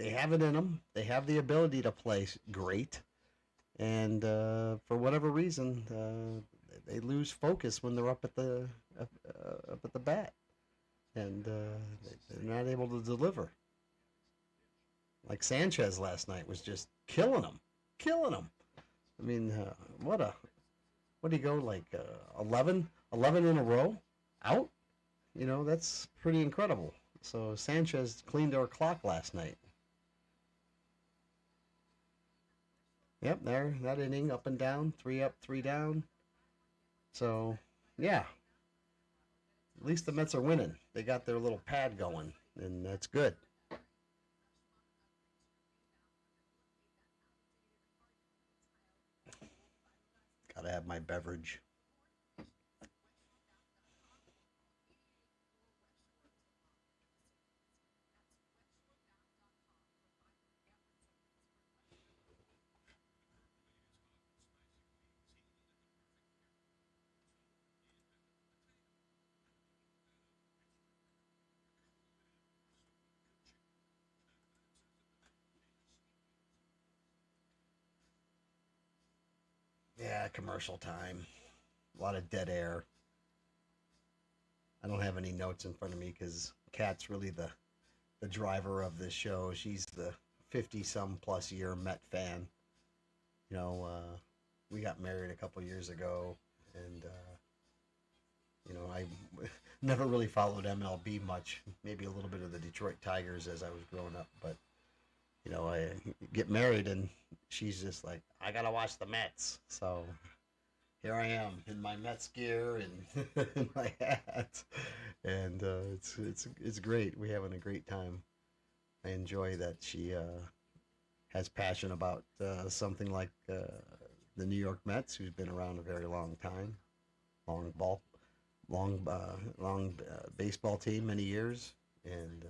have it in them. They have the ability to play great, and for whatever reason, they lose focus when they're up at the bat, and they're not able to deliver. Like Sanchez last night was just killing them. I mean, what do you go, like 11 in a row out? That's pretty incredible. So Sanchez cleaned our clock last night. Yep, there, that inning, up and down, 3 up, 3 down. So, yeah. At least the Mets are winning. They got their little pad going, and that's good. Gotta have my beverage. Yeah, commercial time. A lot of dead air. I don't have any notes in front of me because Kat's really the driver of this show. She's the 50-some plus year Met fan. We got married a couple years ago, and I never really followed MLB much. Maybe a little bit of the Detroit Tigers as I was growing up, but I get married and she's just like, I gotta watch the Mets. So here I am in my Mets gear and in my hat, and it's great. We're having a great time. I enjoy that she has passion about something like the New York Mets, who's been around a very long time, long ball, long baseball team, many years, and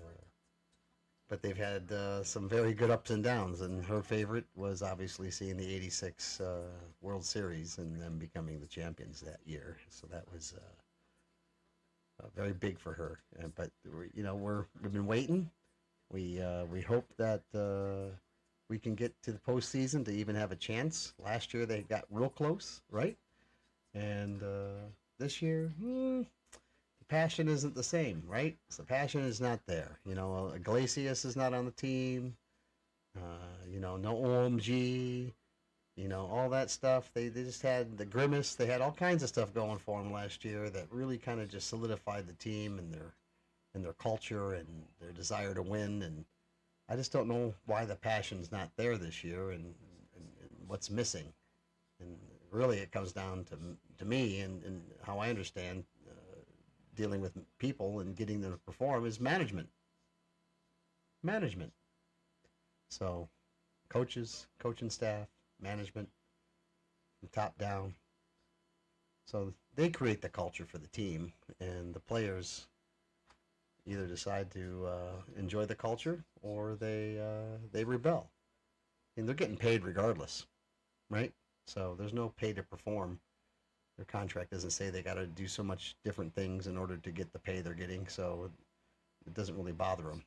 but they've had some very good ups and downs. And her favorite was obviously seeing the '86 World Series and them becoming the champions that year. So that was very big for her. But we've been waiting. We hope that we can get to the postseason to even have a chance. Last year they got real close, right? And this year, the passion isn't the same, right? So the passion is not there. Iglesias is not on the team. No OMG. All that stuff. They just had the grimace. They had all kinds of stuff going for them last year that really kind of just solidified the team and their culture and their desire to win. And I just don't know why the passion's not there this year and what's missing. And really, it comes down to me and how I understand dealing with people and getting them to perform is management. Management. So, coaches, coaching staff, management, from top down. So they create the culture for the team, and the players either decide to enjoy the culture or they rebel. And they're getting paid regardless, right? So there's no pay to perform. Their contract doesn't say they got to do so much different things in order to get the pay they're getting, so it doesn't really bother them.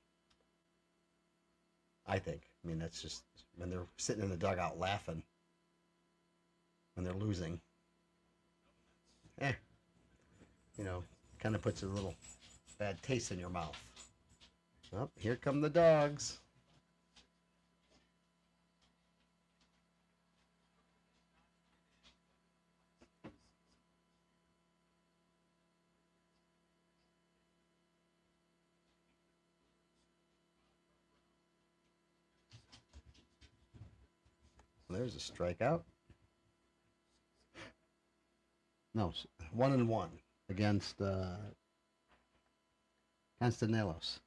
I think. I mean, that's just when they're sitting in the dugout laughing when they're losing. Eh, kind of puts a little bad taste in your mouth. Oh, here come the dogs. There's a strikeout. No, 1-1 against Castellanos.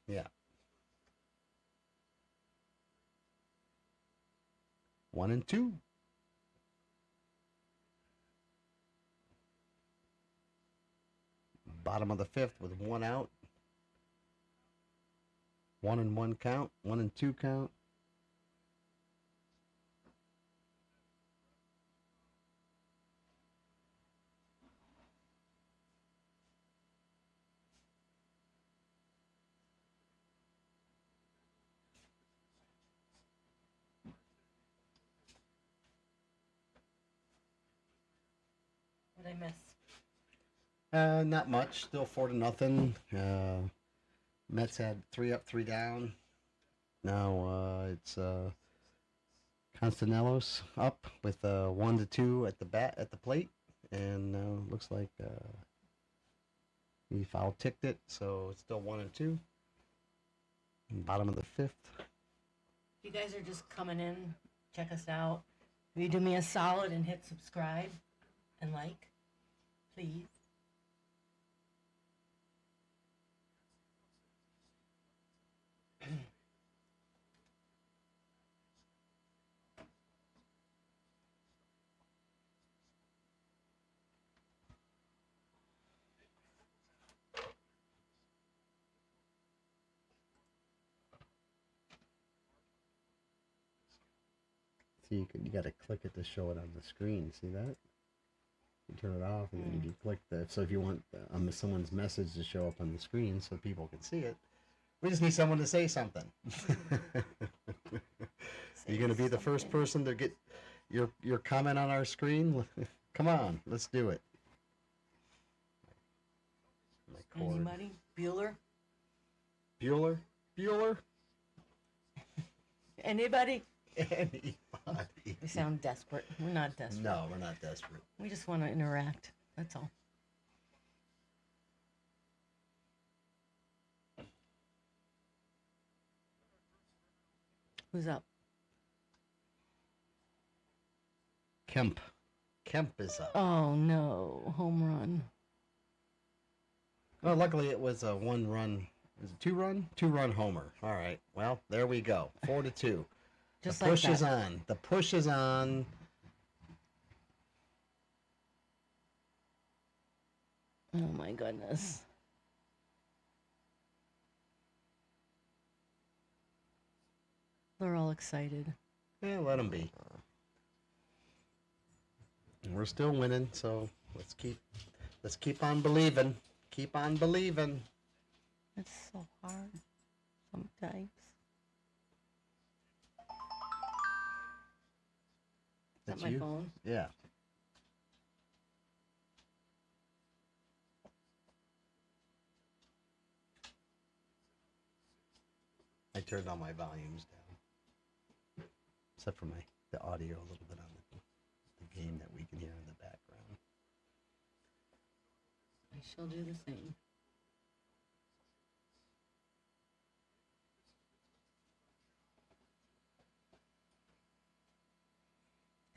Yeah. 1-2. Bottom of the fifth with one out. 1-1 count. 1-2 count. What I miss? Not much. Still 4-0. Mets had 3 up, 3 down. Now it's Castellanos up with 1-2 at the plate, and looks like he foul ticked it, so it's still 1-2. Bottom of the fifth. If you guys are just coming in, check us out. Will you do me a solid and hit subscribe and like, please? See, you got to click it to show it on the screen. See that? You turn it off, and then if you click so if you want someone's message to show up on the screen so people can see it, we just need someone to say something. You're going to be the first person to get your comment on our screen? Come on, let's do it. My cord. Anybody? Bueller? Bueller? Bueller? Anybody? Anybody? We sound desperate. We're not desperate. No, we're not desperate. We just want to interact. That's all. Who's up? Kemp. Kemp is up. Oh no, home run. Well, luckily it was a 1-run. Was it 2-run? 2-run homer. All right. Well, there we go. 4-2. Just The like push is that. on. The push is on. Oh my goodness. They're all excited. Yeah, let them be. We're still winning, so let's keep on believing. Keep on believing. It's so hard sometimes. Is that That's my you? phone? Yeah. I turned all my volumes down, except for the audio a little bit on the game that we can hear in the background. I shall do the same.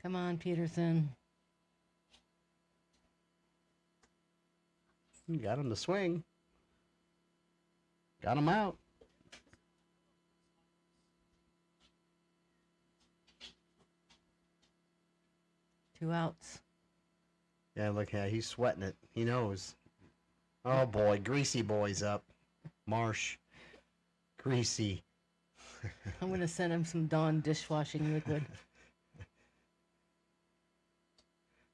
Come on, Peterson. You got him to swing. Got him out. Two outs. Yeah, look, yeah, he's sweating it. He knows. Oh boy, Greasy boy's up. Marsh. Greasy. I'm going to send him some Dawn dishwashing liquid.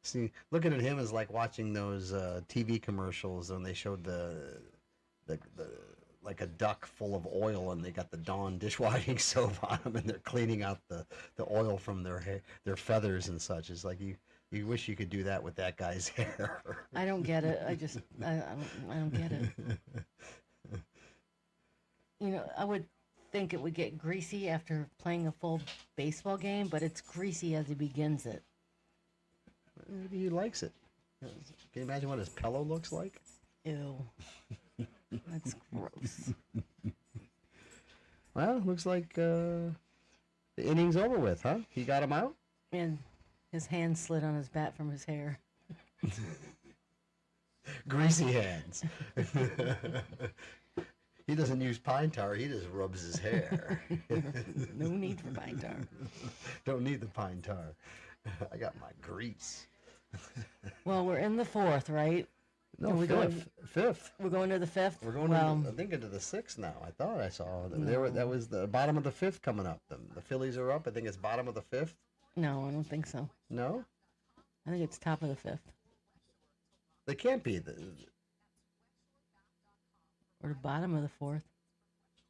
See, looking at him is like watching those TV commercials when they showed the like a duck full of oil and they got the Dawn dishwashing soap on them and they're cleaning out the oil from their hair, their feathers and such. It's like you wish you could do that with that guy's hair. I don't get it. I don't get it. You know, I would think it would get greasy after playing a full baseball game, but it's greasy as he begins it. Maybe he likes it. Can you imagine what his pillow looks like? Ew. That's gross. Well, looks like the inning's over with, huh? He got him out? And his hand slid on his bat from his hair. Greasy hands. He doesn't use pine tar, he just rubs his hair. No need for pine tar. Don't need the pine tar. I got my grease. Well, we're in the fourth, right? No, Are we fifth. We're going to the fifth? We're going I think into the sixth now. I thought I saw that was the bottom of the fifth coming up. The Phillies are up. I think it's bottom of the fifth. No, I don't think so. No? I think it's top of the fifth. They can't be. Or the bottom of the fourth.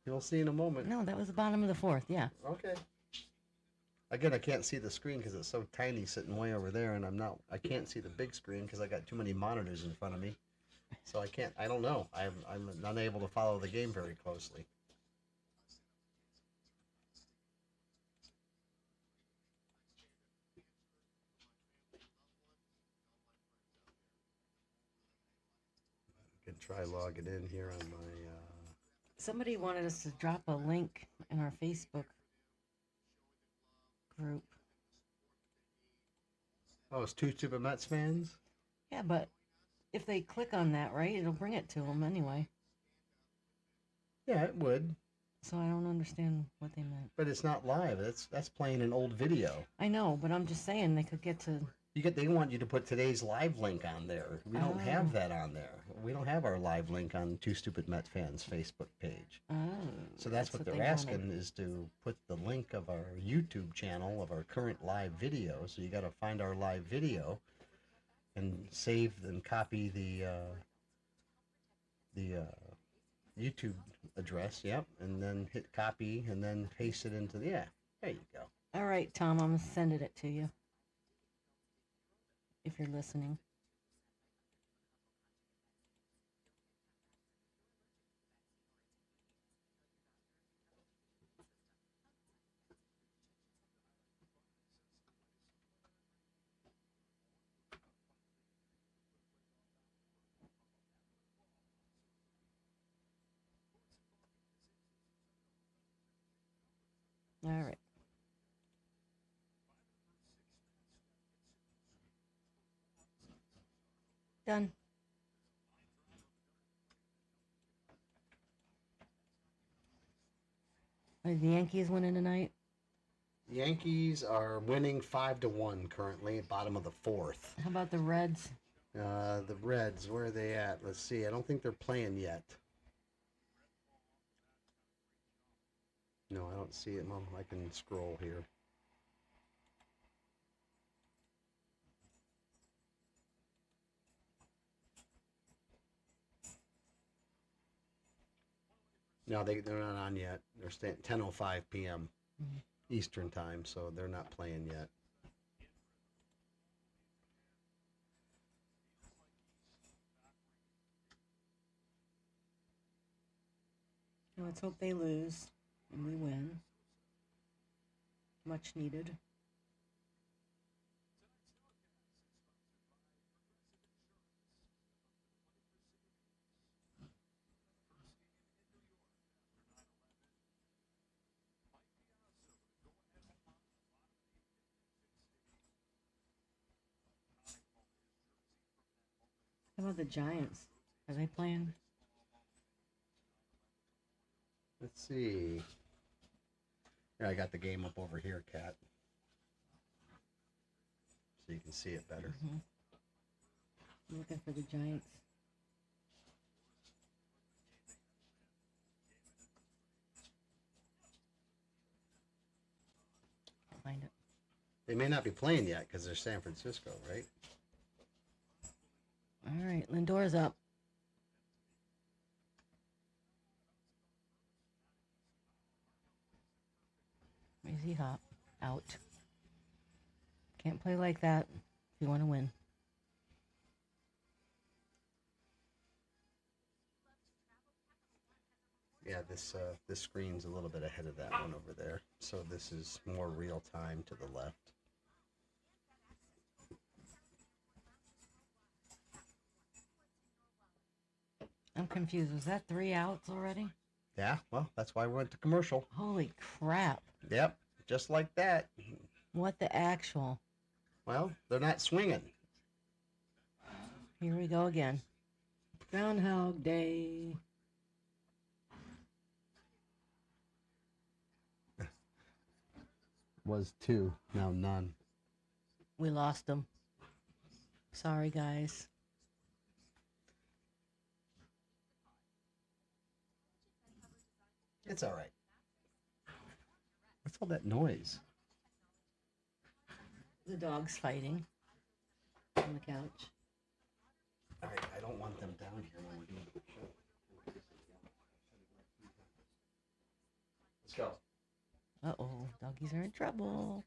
You'll see in a moment. No, that was the bottom of the fourth, yeah. Okay. Again, I can't see the screen because it's so tiny sitting way over there, and I can't see the big screen because I got too many monitors in front of me. So I don't know. I'm unable to follow the game very closely. I can try logging in here on my... Somebody wanted us to drop a link in our Facebook group. Oh, it's Two Stupid Mets fans? Yeah, but if they click on that, right, it'll bring it to them anyway. Yeah, it would. So I don't understand what they meant. But it's not live. That's playing an old video. I know, but I'm just saying they could get to... They want you to put today's live link on there. We don't have that on there. We don't have our live link on Two Stupid Met Fans Facebook page. Oh, So that's what they're they asking wanted. is to put the link of our YouTube channel of our current live video. So you got to find our live video and save and copy the YouTube address. Yep, and then hit copy and then paste it into there you go. All right, Tom, I'm sending it to you. If you're listening. All right. Done. Are the Yankees winning tonight? Yankees are winning 5-1 currently, bottom of the fourth. How about the Reds? The Reds, where are they at? Let's see. I don't think they're playing yet. No, I don't see it, Mom. I can scroll here. No, they're not on yet. They're staying 10:05 p.m. Mhm. Eastern time, so they're not playing yet. Let's hope they lose and we win. Much needed. How about the Giants? Are they playing? Let's see. Here, I got the game up over here, Kat. So you can see it better. I'm looking for the Giants. Can't find it. They may not be playing yet because they're San Francisco, right? All right, Lindor's up. Crazy hop. Out. Can't play like that if you want to win. Yeah, this screen's a little bit ahead of that one over there. So this is more real time to the left. I'm confused. Was that 3 outs already? Yeah, well, that's why we went to commercial. Holy crap. Yep, just like that. What the actual? Well, they're not swinging. Here we go again. Groundhog Day. Was 2, now none. We lost them. Sorry, guys. It's all right. What's all that noise? The dog's fighting on the couch. All right, I don't want them down here when we're doing the show. Let's go. Uh-oh, doggies are in trouble.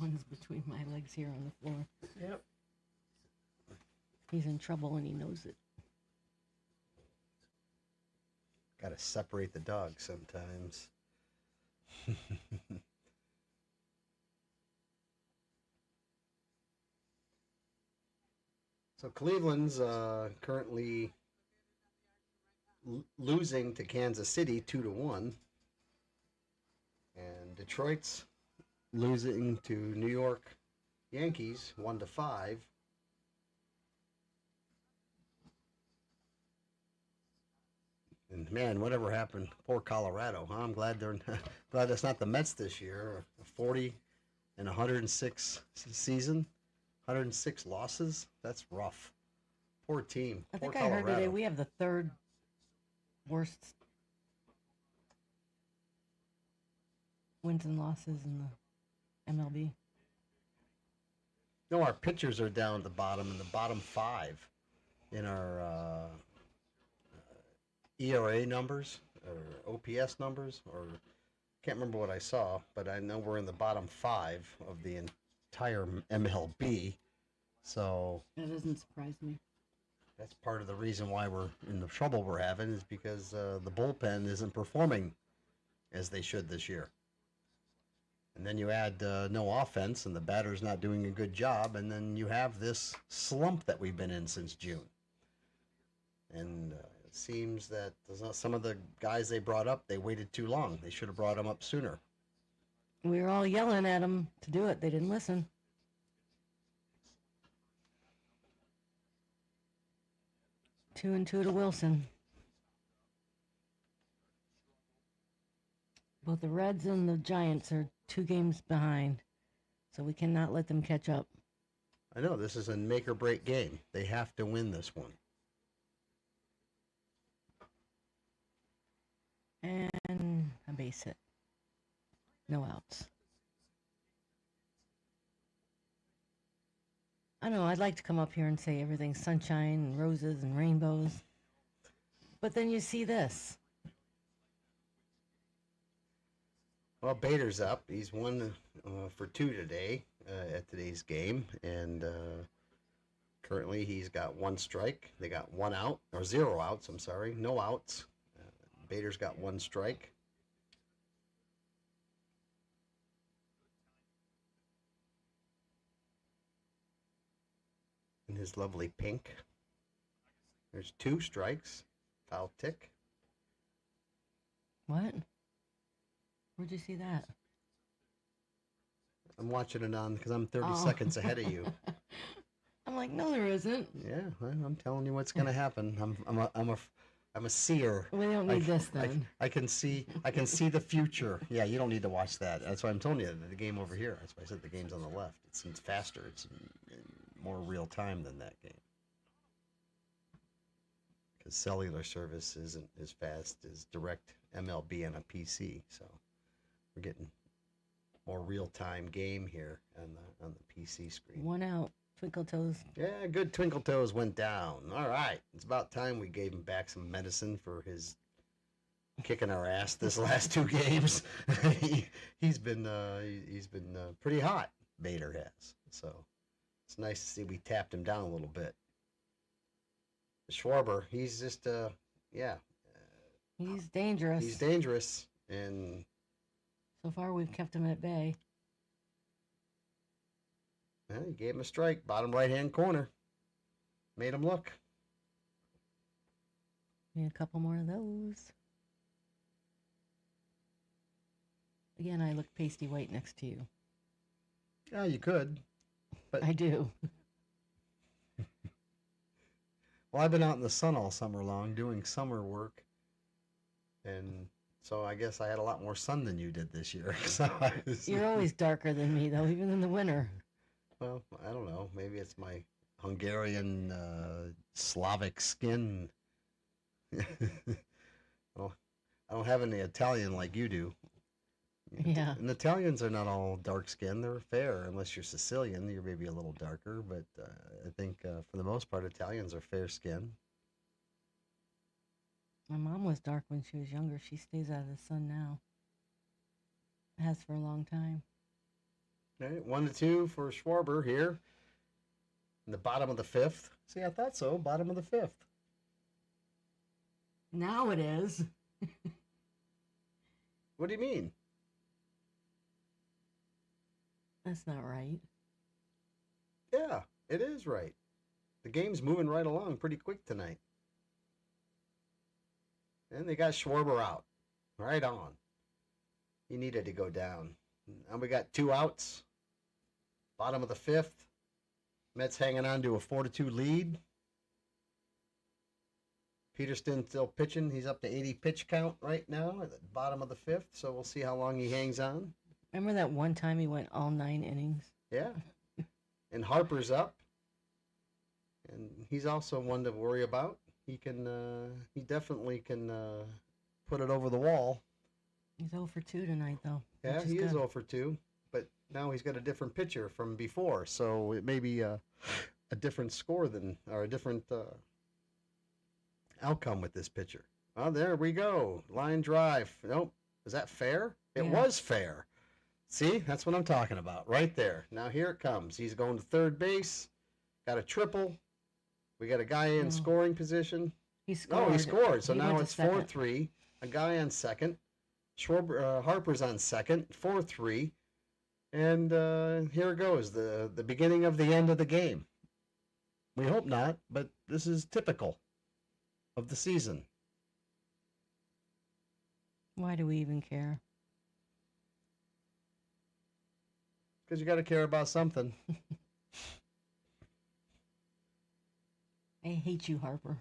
One's between my legs here on the floor. Yep. He's in trouble and he knows it. Got to separate the dogs sometimes. So Cleveland's currently losing to Kansas City 2-1, and Detroit's losing to New York Yankees 1-5. And man, whatever happened? Poor Colorado, huh? I'm glad glad that's not the Mets this year. A 40 and 106 season, 106 losses. That's rough. Poor team. I Poor think I heard Colorado. today we have the 3rd worst wins and losses in the MLB. No, our pitchers are down at the bottom in the bottom 5 in our ERA numbers or OPS numbers, or can't remember what I saw, but I know we're in the bottom 5 of the entire MLB. So That doesn't surprise me. that's part of the reason why we're in the trouble we're having, is because the bullpen isn't performing as they should this year. And then you add no offense, and the batter's not doing a good job, and then you have this slump that we've been in since June. And it seems that some of the guys they brought up, they waited too long. They should have brought them up sooner. We were all yelling at them to do it. They didn't listen. Two and two to Wilson. Both the Reds and the Giants are 2 games behind, so we cannot let them catch up. I know this is a make or break game. They have to win this one. And a base hit. No outs. I know, I'd like to come up here and say everything's sunshine and roses and rainbows. But then you see this. Well, Bader's up. He's 1 for 2 today at today's game, and currently he's got 1 strike. They got 1 out, or 0 outs. I'm sorry, no outs. Bader's got 1 strike. In his lovely pink. There's 2 strikes. Foul tick. What? Where'd you see that? I'm watching it on because I'm 30 Oh. seconds ahead of you. I'm like, no, there isn't. Yeah, I'm telling you what's going to happen. I'm a seer. We don't need this then. I can see the future. Yeah, you don't need to watch that. That's why I'm telling you the game over here. That's why I said the game's on the left. It's faster. It's in more real time than that game. Because cellular service isn't as fast as direct MLB on a PC. So we're getting more real time game here on the PC screen. 1 out. Twinkle toes. Yeah, good Twinkle Toes went down. All right. It's about time we gave him back some medicine for his kicking our ass this last 2 games. he's been pretty hot, Bader has. So it's nice to see we tapped him down a little bit. Schwarber, he's just, He's dangerous. he's dangerous. And So far, we've kept him at bay. well, he gave him a strike, bottom right-hand corner. Made him look. Need a couple more of those. Again, I look pasty white next to you. Yeah, you could. But I do. well, I've been out in the sun all summer long doing summer work. And so I guess I had a lot more sun than you did this year. So You're always darker than me, though, even in the winter. well, I don't know. Maybe it's my Hungarian Slavic skin. Well, I don't have any Italian like you do. Yeah. And Italians are not all dark skinned. They're fair, unless you're Sicilian. You're maybe a little darker, but I think for the most part, Italians are fair skinned. My mom was dark when she was younger. She stays out of the sun now. Has for a long time. All right, 1-2 for Schwarber here. In the bottom of the 5th. See, I thought so. Bottom of the 5th. Now it is. What do you mean? That's not right. Yeah, it is right. The game's moving right along pretty quick tonight. And they got Schwarber out. Right on. He needed to go down. And we got 2 outs. Bottom of the 5th. Mets hanging on to a 4-2 lead. Peterston still pitching. He's up to 80 pitch count right now at the bottom of the 5th. So we'll see how long he hangs on. Remember that one time he went all 9 innings? Yeah. And Harper's up. And he's also one to worry about. He definitely can put it over the wall. He's 0 for 2 tonight, though. Yeah, which he is good. 0 for 2. But now he's got a different pitcher from before. So it may be a different score or a different outcome with this pitcher. Oh, there we go. Line drive. Nope. Was that fair? It Yeah. was fair. See, that's what I'm talking about right there. Now here it comes. He's going to third base. Got a triple. We got a guy in Oh. scoring position. He scored. No, he scored. So He now went to it's second. 4-3. A guy on second. Harper's on second. 4-3. And here it goes, the beginning of the end of the game. We hope not, but this is typical of the season. Why do we even care? Because you got to care about something. I hate you, Harper.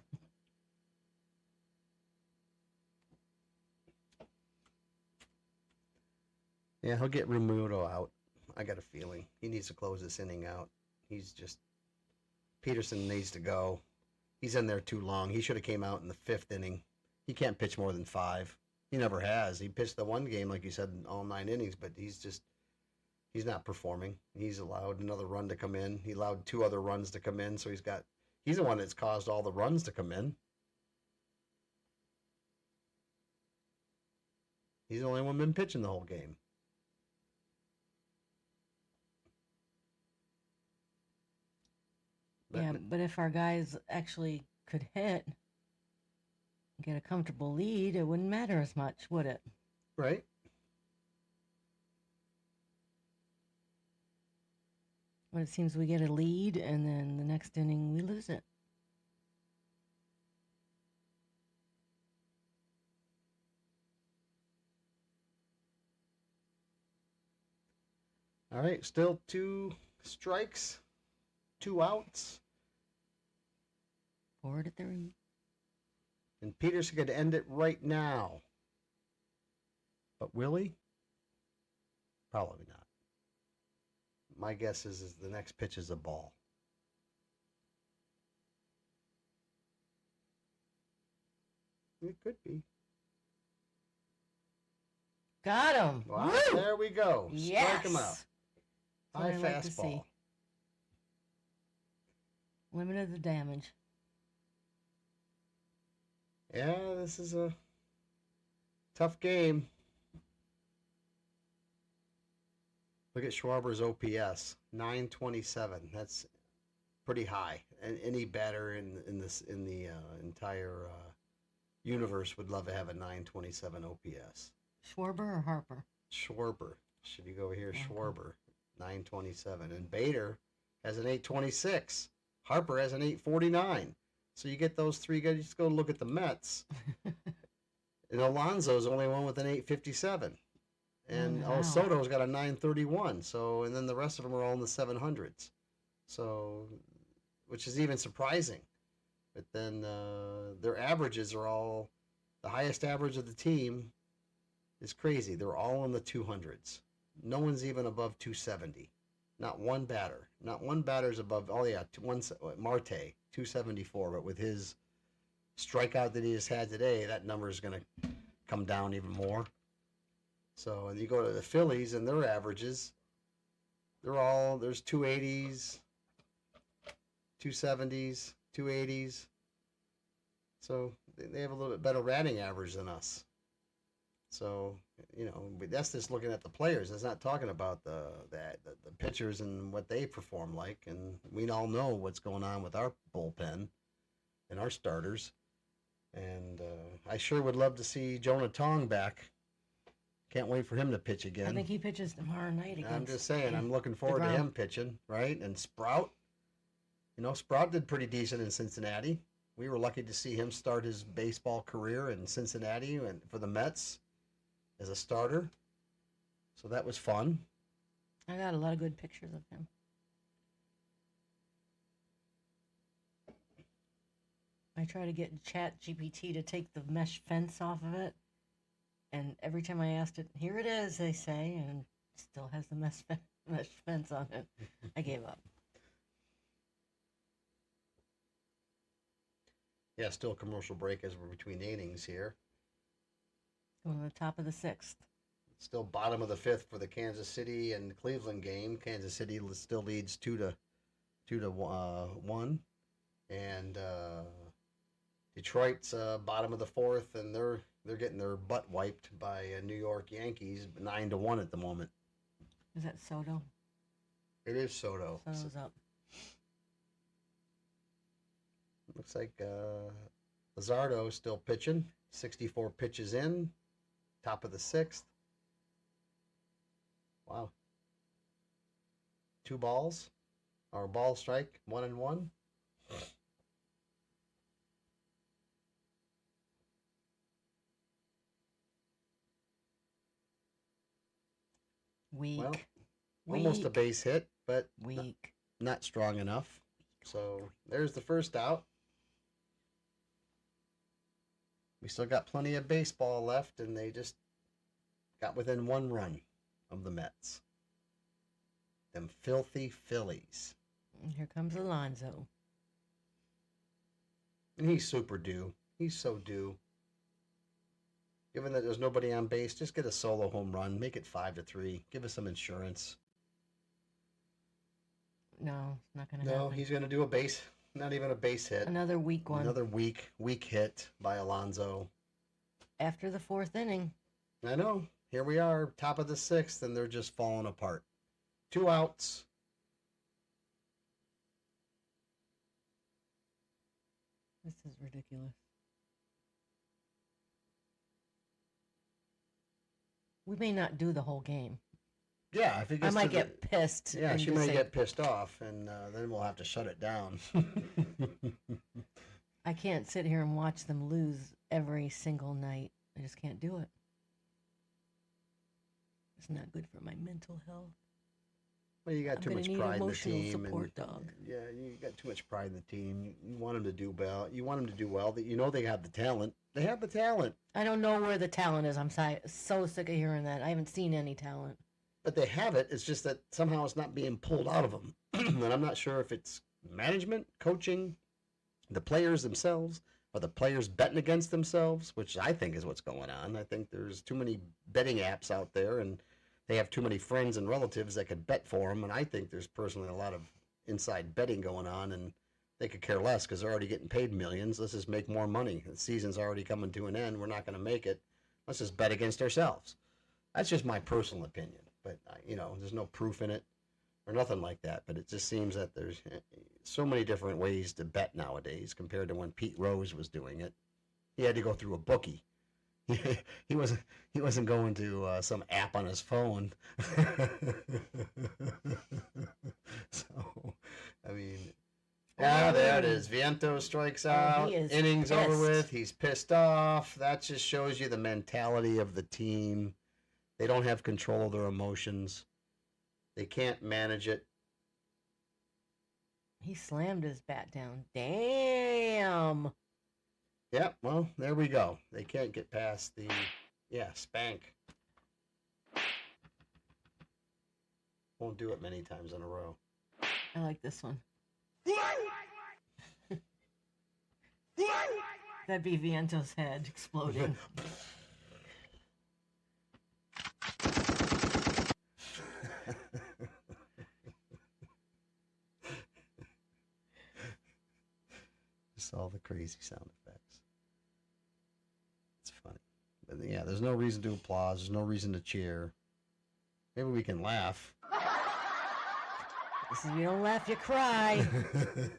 Yeah, he'll get Remuto out. I got a feeling he needs to close this inning out. He's just Peterson needs to go. He's in there too long. He should have came out in the 5th inning. He can't pitch more than 5. He never has. He pitched the one game, like you said, all 9 innings, but he's not performing. He's allowed another run to come in. He allowed 2 other runs to come in, so he's the one that's caused all the runs to come in. He's the only one been pitching the whole game. Yeah, but if our guys actually could hit, get a comfortable lead, it wouldn't matter as much, would it? Right? But it seems we get a lead, and then the next inning we lose it. All right, still 2 strikes, 2 outs. 4-3. And Peterson could end it right now. But will he? Probably not. My guess is the next pitch is a ball. It could be. Got him. Wow, Woo! there we go. Yes. Strike him out. That's what High I like to see. fastball. Limited the damage. Yeah, this is a tough game. Look at Schwarber's OPS, 927. That's pretty high. And any batter in the entire universe would love to have a 927 OPS. Schwarber or Harper? Schwarber. Should you go over here? Okay. Schwarber, 927. And Bader has an 826. Harper has an 849. So you get those 3 guys. You just go look at the Mets. And Alonso's only one with an 857. And Wow. Soto's got a 931. So, and then the rest of them are all in the 700s. So, which is even surprising. But then their averages are all, the highest average of the team is crazy. They're all in the 200s. No one's even above 270. Not one batter. Not one batter's above, Marte, 274. But with his strikeout that he just had today, that number is going to come down even more. So, and you go to the Phillies and their averages, there's 280s, 270s, 280s. So they have a little bit better batting average than us. So, that's just looking at the players. It's not talking about the pitchers and what they perform like. And we all know what's going on with our bullpen and our starters. And I sure would love to see Jonah Tong back. Can't wait for him to pitch again. I think he pitches tomorrow night against. I'm just saying, I'm looking forward to him pitching, right? And Sprout, Sprout did pretty decent in Cincinnati. We were lucky to see him start his baseball career in Cincinnati and for the Mets as a starter. So that was fun. I got a lot of good pictures of him. I try to get ChatGPT to take the mesh fence off of it. And every time I asked it, here it is, they say, and it still has the mesh fence on it. I gave up. Yeah, still commercial break as we're between innings here. Going to the top of the 6th. Still bottom of the 5th for the Kansas City and Cleveland game. Kansas City still leads 2-1. And Detroit's bottom of the 4th, and they're getting their butt wiped by New York Yankees, 9-1 at the moment. Is that Soto? It is Soto. Soto's up. Looks like Luzardo still pitching. 64 pitches in. Top of the 6th. Wow. 2 balls, or ball strike 1-1. Weak. Well, almost a Weak. base hit, but Weak. not strong enough. So there's the first out. We still got plenty of baseball left, and they just got within 1 run of the Mets. Them filthy Phillies. And here comes Alonso. And he's super due. He's so due. Given that there's nobody on base, just get a solo home run. Make it 5-3. Give us some insurance. No, it's not going to No, happen. he's going to do a base, not even a base hit. Another weak one. Another weak hit by Alonso. After the 4th inning. I know. Here we are, top of the 6th, and they're just falling apart. 2 outs. This is ridiculous. We may not do the whole game. Yeah, if it I gets might to the- get pissed. Yeah, and she just may say, get pissed off, and then we'll have to shut it down. I can't sit here and watch them lose every single night. I just can't do it. It's not good for my mental health. Well, you got I'm too gonna much need pride in the emotional team, support dog. yeah, you got too much pride in the team. You want them to do well. You want them to do well. That you know they have the talent. They have the talent, I don't know where the talent is. I'm so sick of hearing that. I haven't seen any talent. but they have it. It's just that somehow it's not being pulled out of them, and I'm not sure if it's management, coaching, the players themselves, or the players betting against themselves, which I think is what's going on. I think there's too many betting apps out there, and they have too many friends and relatives that could bet for them. And I think there's personally a lot of inside betting going on, and they could care less because they're already getting paid millions. Let's just make more money. The season's already coming to an end. We're not going to make it. Let's just bet against ourselves. That's just my personal opinion. But, there's no proof in it or nothing like that. But it just seems that there's so many different ways to bet nowadays compared to when Pete Rose was doing it. He had to go through a bookie. He wasn't going to some app on his phone. So, I mean, there it is. Vientos strikes out. he is Innings over pissed. with. He's pissed off. That just shows you the mentality of the team. They don't have control of their emotions. They can't manage it. He slammed his bat down. Damn. Yep, well, there we go. They can't get past the, spank. Won't do it many times in a row. I like this one. That'd be Viento's head exploding. Just all the crazy sound effects. It's funny. But yeah, there's no reason to applaud. There's no reason to cheer. Maybe we can laugh. This is, you don't laugh, you cry.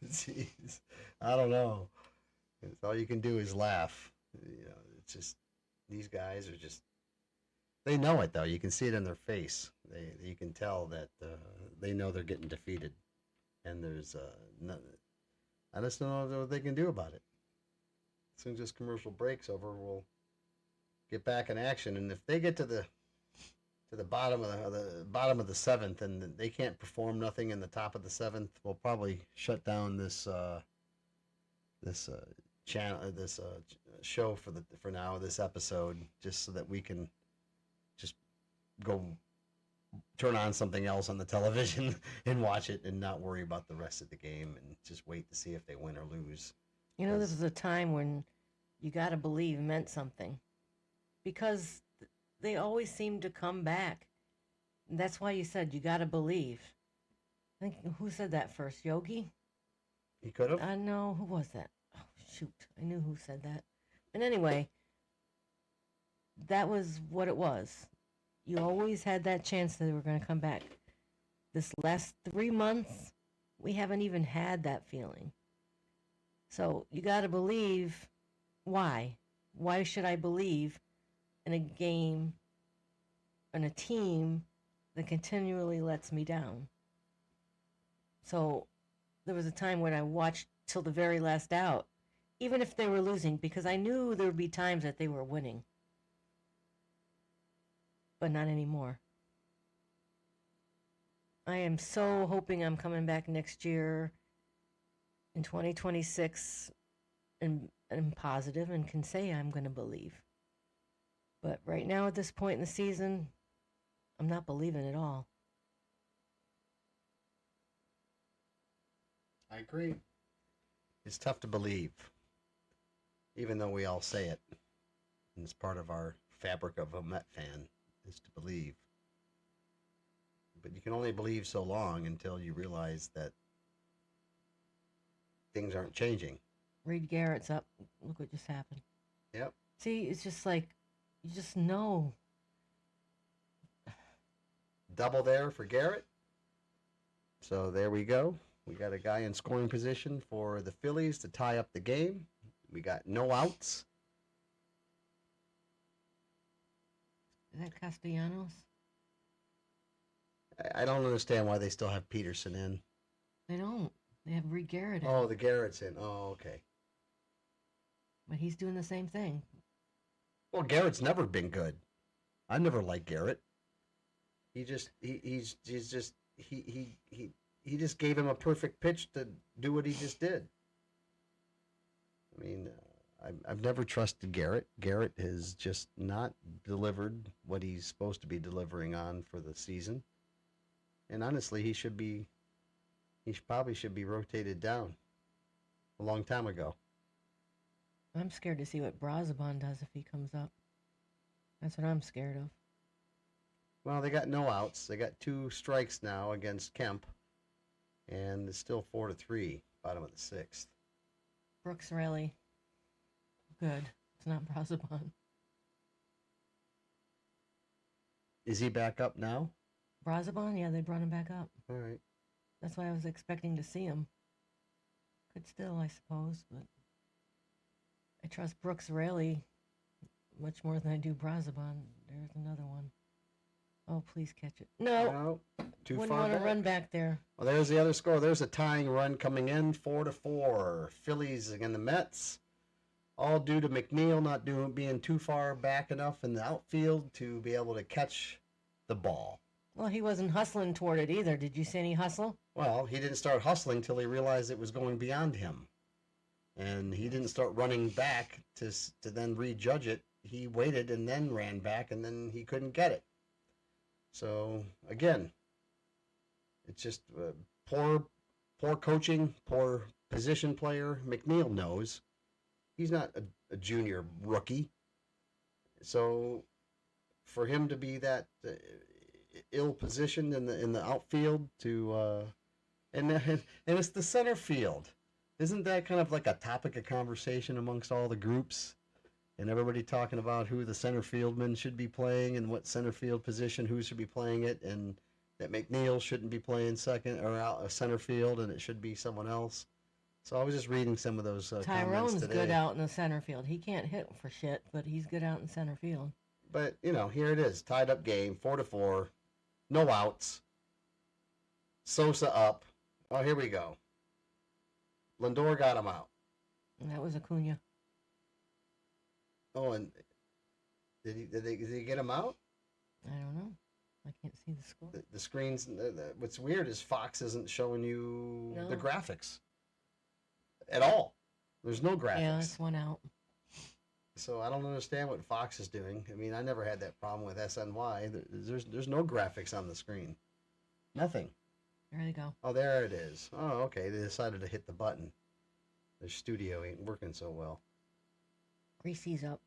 Jeez. I don't know. It's all you can do is laugh. It's just, these guys are just, they know it though. You can see it in their face. You can tell that they know they're getting defeated. And there's I just don't know what they can do about it. As soon as this commercial break's over, we'll get back in action. And if they get to the bottom of the bottom of the 7th and they can't perform nothing in the top of the 7th, we'll probably shut down this channel, this show for now, this episode, just so that we can just go turn on something else on the television and watch it and not worry about the rest of the game and just wait to see if they win or lose. You know, this was a time when you gotta believe meant something. Because they always seem to come back. And that's why you said you gotta believe. I think, who said that first? Yogi? He could have. I know. Who was that? Oh, shoot. I knew who said that. And anyway, that was what it was. You always had that chance that they were going to come back. This last 3 months, we haven't even had that feeling. So you got to believe. Why? Why should I believe in a game, in a team that continually lets me down? So there was a time when I watched till the very last out, even if they were losing, because I knew there would be times that they were winning. But not anymore. I am so hoping I'm coming back next year in 2026 and positive and can say I'm going to believe. But right now, at this point in the season, I'm not believing at all. I agree. It's tough to believe, even though we all say it. And it's part of our fabric of a Met fan is to believe. But you can only believe so long until you realize that things aren't changing. Reed Garrett's up. Look what just happened. Yep. See, it's just like, you just know. Double there for Garrett. So there we go. We got a guy in scoring position for the Phillies to tie up the game. We got no outs. Is that Castellanos? I don't understand why they still have Peterson in. They don't. They have Reed Garrett in. Oh, the Garrett's in. Oh, okay. But he's doing the same thing. Well, Garrett's never been good. I never liked Garrett. He just he just gave him a perfect pitch to do what he just did. I mean, I've never trusted Garrett. Garrett has just not delivered what he's supposed to be delivering on for the season. And honestly, he probably should be rotated down a long time ago. I'm scared to see what Brazaban does if he comes up. That's what I'm scared of. Well, they got no outs. They got 2 strikes now against Kemp. And it's still 4-3, bottom of the 6th. Brooks Raley. Good. It's not Brazaban. Is he back up now? Brazaban? Yeah, they brought him back up. All right. That's why I was expecting to see him. Could still, I suppose, but I trust Brooks Raley much more than I do Brazaban. There's another one. Oh, please catch it. No. Too Wouldn't far want to back. run back there. Well, there's the other score. There's a tying run coming in, 4-4. Phillies against the Mets. All due to McNeil not being too far back enough in the outfield to be able to catch the ball. Well, he wasn't hustling toward it either. Did you see any hustle? Well, he didn't start hustling till he realized it was going beyond him. And he didn't start running back to then rejudge it. He waited and then ran back, and then he couldn't get it. So, again, it's just poor coaching, poor position player. McNeil knows. He's not a junior rookie. So, for him to be that ill-positioned in the outfield and it's the center field. Isn't that kind of like a topic of conversation amongst all the groups? And everybody talking about who the center fieldman should be playing and what center field position, who should be playing it, and that McNeil shouldn't be playing second or out center field, and it should be someone else. So I was just reading some of those comments Tyrone's today. good out in the center field. He can't hit for shit, but he's good out in center field. But, here it is. Tied up game, 4-4. No outs. Sosa up. Oh, here we go. Lindor got him out. And that was Acuna. Oh, and did he get him out? I don't know. I can't see the score. The screens. What's weird is Fox isn't showing you the No. graphics at all. There's no graphics. Yeah, it's one out. So I don't understand what Fox is doing. I mean, I never had that problem with SNY. There's no graphics on the screen. Nothing. There they go. Oh, there it is. Oh, okay. They decided to hit the button. Their studio ain't working so well. Greasy's up.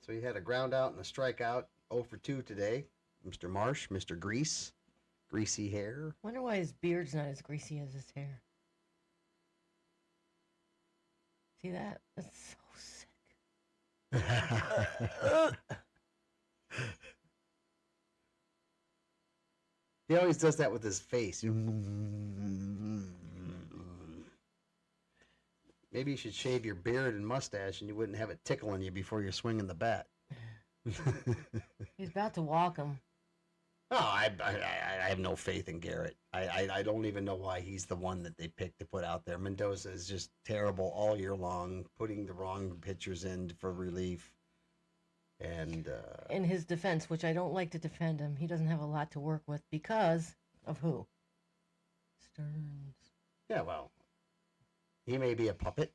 So he had a ground out and a strikeout. 0 for 2 today. Mr. Marsh, Mr. Grease. Greasy hair. Wonder why his beard's not as greasy as his hair. See that? That's so sick. He always does that with his face. Maybe you should shave your beard and mustache, and you wouldn't have it tickling you before you're swinging the bat. He's about to walk him. Oh, I have no faith in Garrett. I don't even know why he's the one that they picked to put out there. Mendoza is just terrible all year long, putting the wrong pitchers in for relief. And In his defense, which I don't like to defend him, he doesn't have a lot to work with because of who? Stearns. yeah, well, he may be a puppet.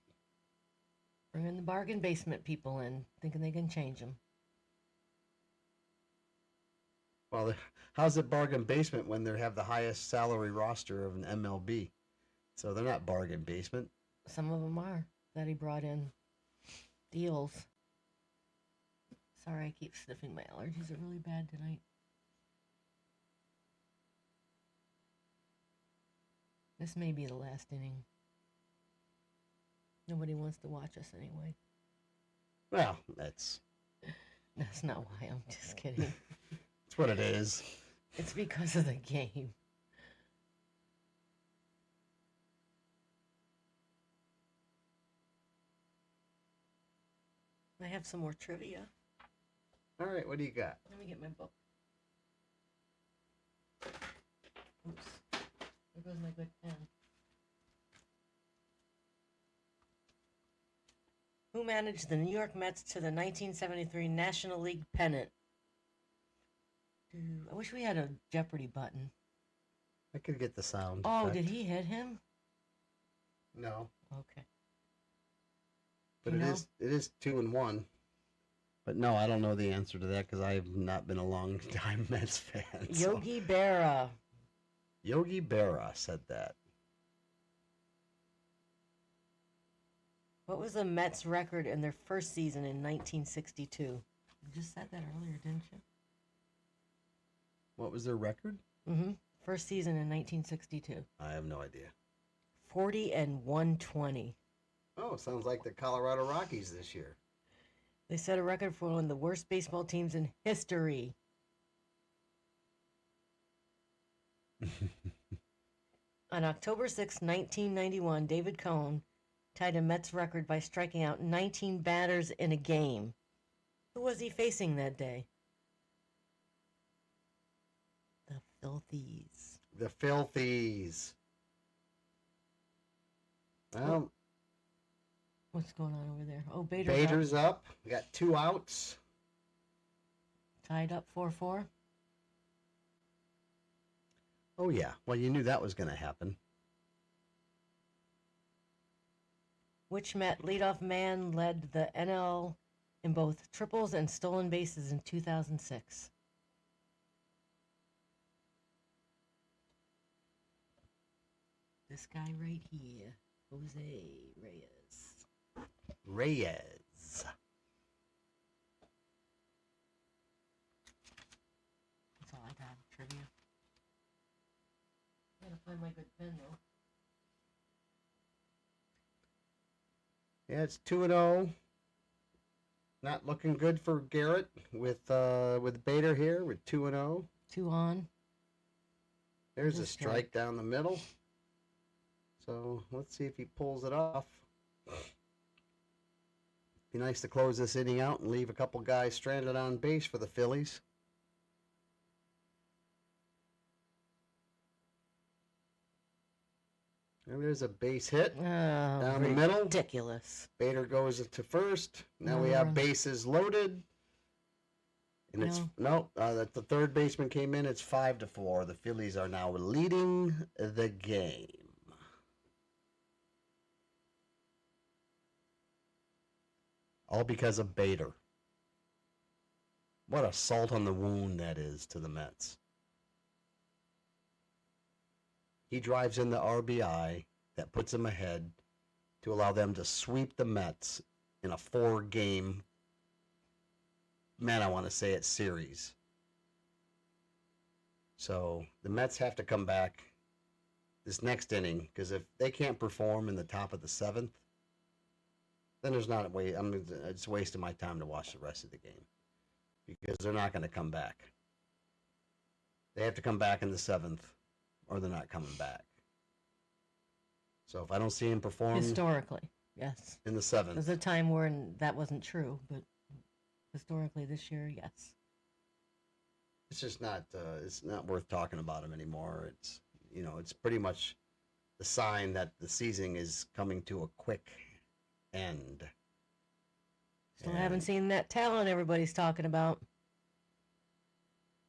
Bringing the bargain basement people in, thinking they can change him. Well, how's it bargain basement when they have the highest salary roster of an MLB? So they're not bargain basement. Some of them are that he brought in deals. Sorry, I keep sniffing. My allergies are really bad tonight. This may be the last inning. Nobody wants to watch us anyway. Well, that's That's not why. I'm just kidding. what it is. It's because of the game. I have some more trivia. All right, what do you got? Let me get my book. Oops. There goes my good pen. Who managed the New York Mets to the 1973 National League pennant? I wish we had a Jeopardy button. I could get the sound. Oh, effect. did he hit him? No, Okay. but You know? it is 2-1. But no, I don't know the answer to that because I've not been a long time Mets fan. so- Yogi Berra. Yogi Berra said that. What was the Mets' record in their first season in 1962? You just said that earlier, didn't you? What was their record? Mm-hmm. First season in 1962. I have no idea. 40-120. Oh, sounds like the Colorado Rockies this year. They set a record for one of the worst baseball teams in history. On October 6, 1991, David Cohn tied a Mets record by striking out 19 batters in a game. Who was he facing that day? The Filthies. The Filthies. Well, What's going on over there? Oh, Bader's up. We got 2 outs. tied up 4-4. Oh, yeah. Well, you knew that was going to happen. Which Met leadoff man led the NL in both triples and stolen bases in 2006? This guy right here, Jose Reyes. Reyes. That's all I got. Trivia. I gotta find my good pen though. Yeah, it's 2-0. Not looking good for Garrett with Bader here with 2-0. 2 on. There's a Just strike down the middle. So let's see if he pulls it off. Be nice to close this inning out and leave a couple guys stranded on base for the Phillies. And there's a base hit Oh, down the middle. ridiculous. Bader goes to first. Now we have bases loaded. And it's the third baseman came in. It's 5-4. The Phillies are now leading the game. All because of Bader. What a salt on the wound that is to the Mets. He drives in the RBI that puts them ahead to allow them to sweep the Mets in a 4-game, man, I want to say it, series. So the Mets have to come back this next inning because if they can't perform in the top of the 7th, then there's not a way. It's wasting my time to watch the rest of the game because they're not going to come back. They have to come back in the 7th, or they're not coming back. So if I don't see him perform, Historically. Yes. in the There's seventh. a time when that wasn't true, but historically this year, yes. It's just not. It's not worth talking about him anymore. It's it's pretty much the sign that the season is coming to a quick end. Still haven't And, seen that talent everybody's talking about.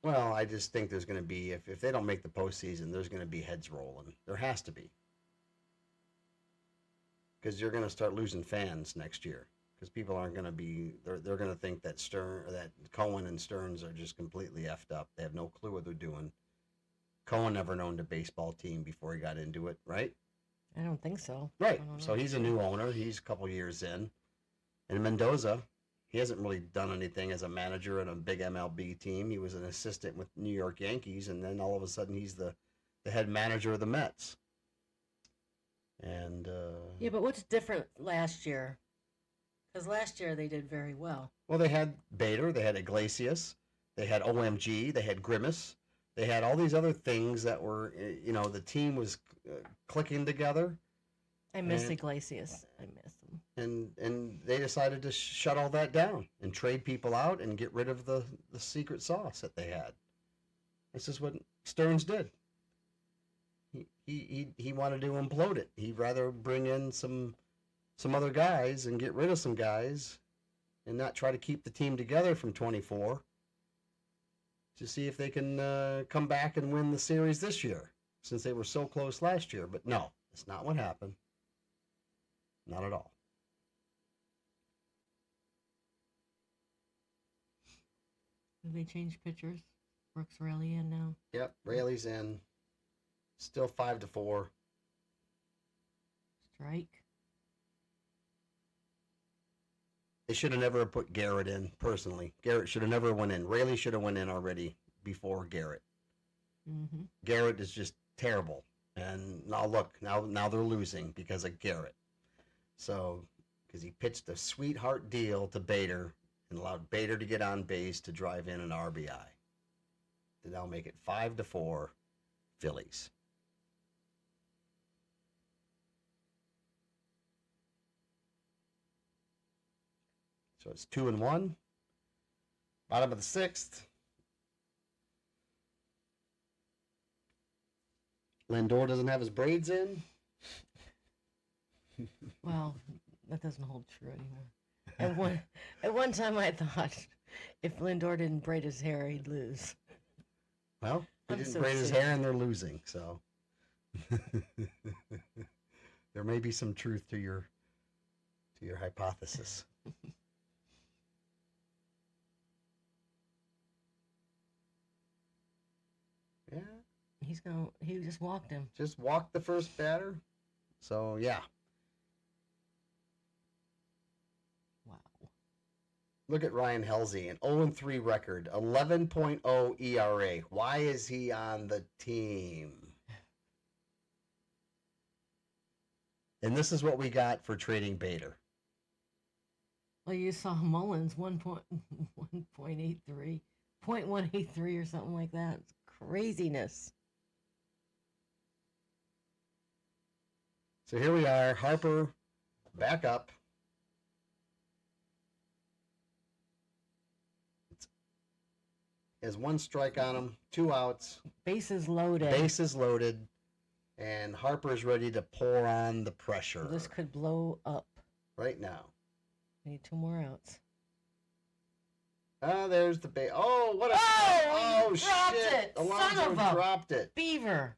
well, I just think there's going to be if they don't make the postseason, there's going to be heads rolling. There has to be because you're going to start losing fans next year because people aren't going to be. They're going to think that that Cohen and Stearns are just completely effed up. They have no clue what they're doing. Cohen never owned a baseball team before he got into it, right? I don't think so. Right. I don't So know. he's a new owner. He's a couple years in. And Mendoza, he hasn't really done anything as a manager in a big MLB team. He was an assistant with New York Yankees, and then all of a sudden he's the head manager of the Mets. And Yeah, but what's different last year? Because last year they did very well. well, they had Bader, they had Iglesias, they had OMG, they had Grimace, they had all these other things that were, the team was clicking together. I miss And- Iglesias. I miss him. And they decided to shut all that down and trade people out and get rid of the secret sauce that they had. This is what Stearns did. He wanted to implode it. He'd rather bring in some other guys and get rid of some guys and not try to keep the team together from 24 to see if they can come back and win the series this year since they were so close last year. But no, that's not what happened. Not at all. Did they change pitchers? Brooks Raley in now. Yep, Rayleigh's in. Still 5-4. Strike. They should have never put Garrett in. Personally, Garrett should have never went in. Rayleigh should have went in already before Garrett. Mm-hmm. Garrett is just terrible. And now look, now they're losing because of Garrett. So, because he pitched a sweetheart deal to Bader and allowed Bader to get on base to drive in an RBI. To now make it 5-4, Phillies. So it's 2-1. Bottom of the sixth. Lindor doesn't have his braids in. Well, that doesn't hold true anymore. At one time, I thought if Lindor didn't braid his hair, he'd lose. Well, he I'm didn't so braid his sick. hair and they're losing, so there may be some truth to your hypothesis. Yeah, He just walked him. just walk the first batter. So yeah, Wow. look at Ryan Helsey, an 0-3 record, 11.0 ERA. Why is he on the team? And this is what we got for trading Bader. Well, you saw Mullins 1.83, 0.183 or something like that. It's craziness. So here we are, Harper back up. Has one strike on him, 2 outs, Bases loaded. bases loaded, and Harper's ready to pour on the pressure This could blow up. right now. Need 2 more outs. Ah, there's the base. Oh, what a Oh, he dropped shit! it! Son Alonso of a- dropped it. Beaver.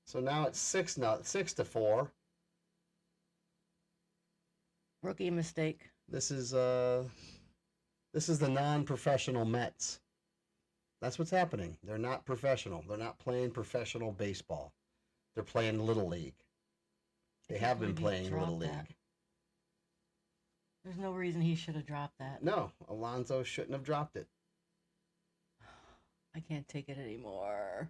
So now it's 6-4. Rookie mistake. This is the non-professional Mets. That's what's happening. They're not professional. They're not playing professional baseball. They're playing Little League. They can't have been believe he playing Little dropped League. that. There's no reason he should have dropped that. No, Alonso shouldn't have dropped it. I can't take it anymore.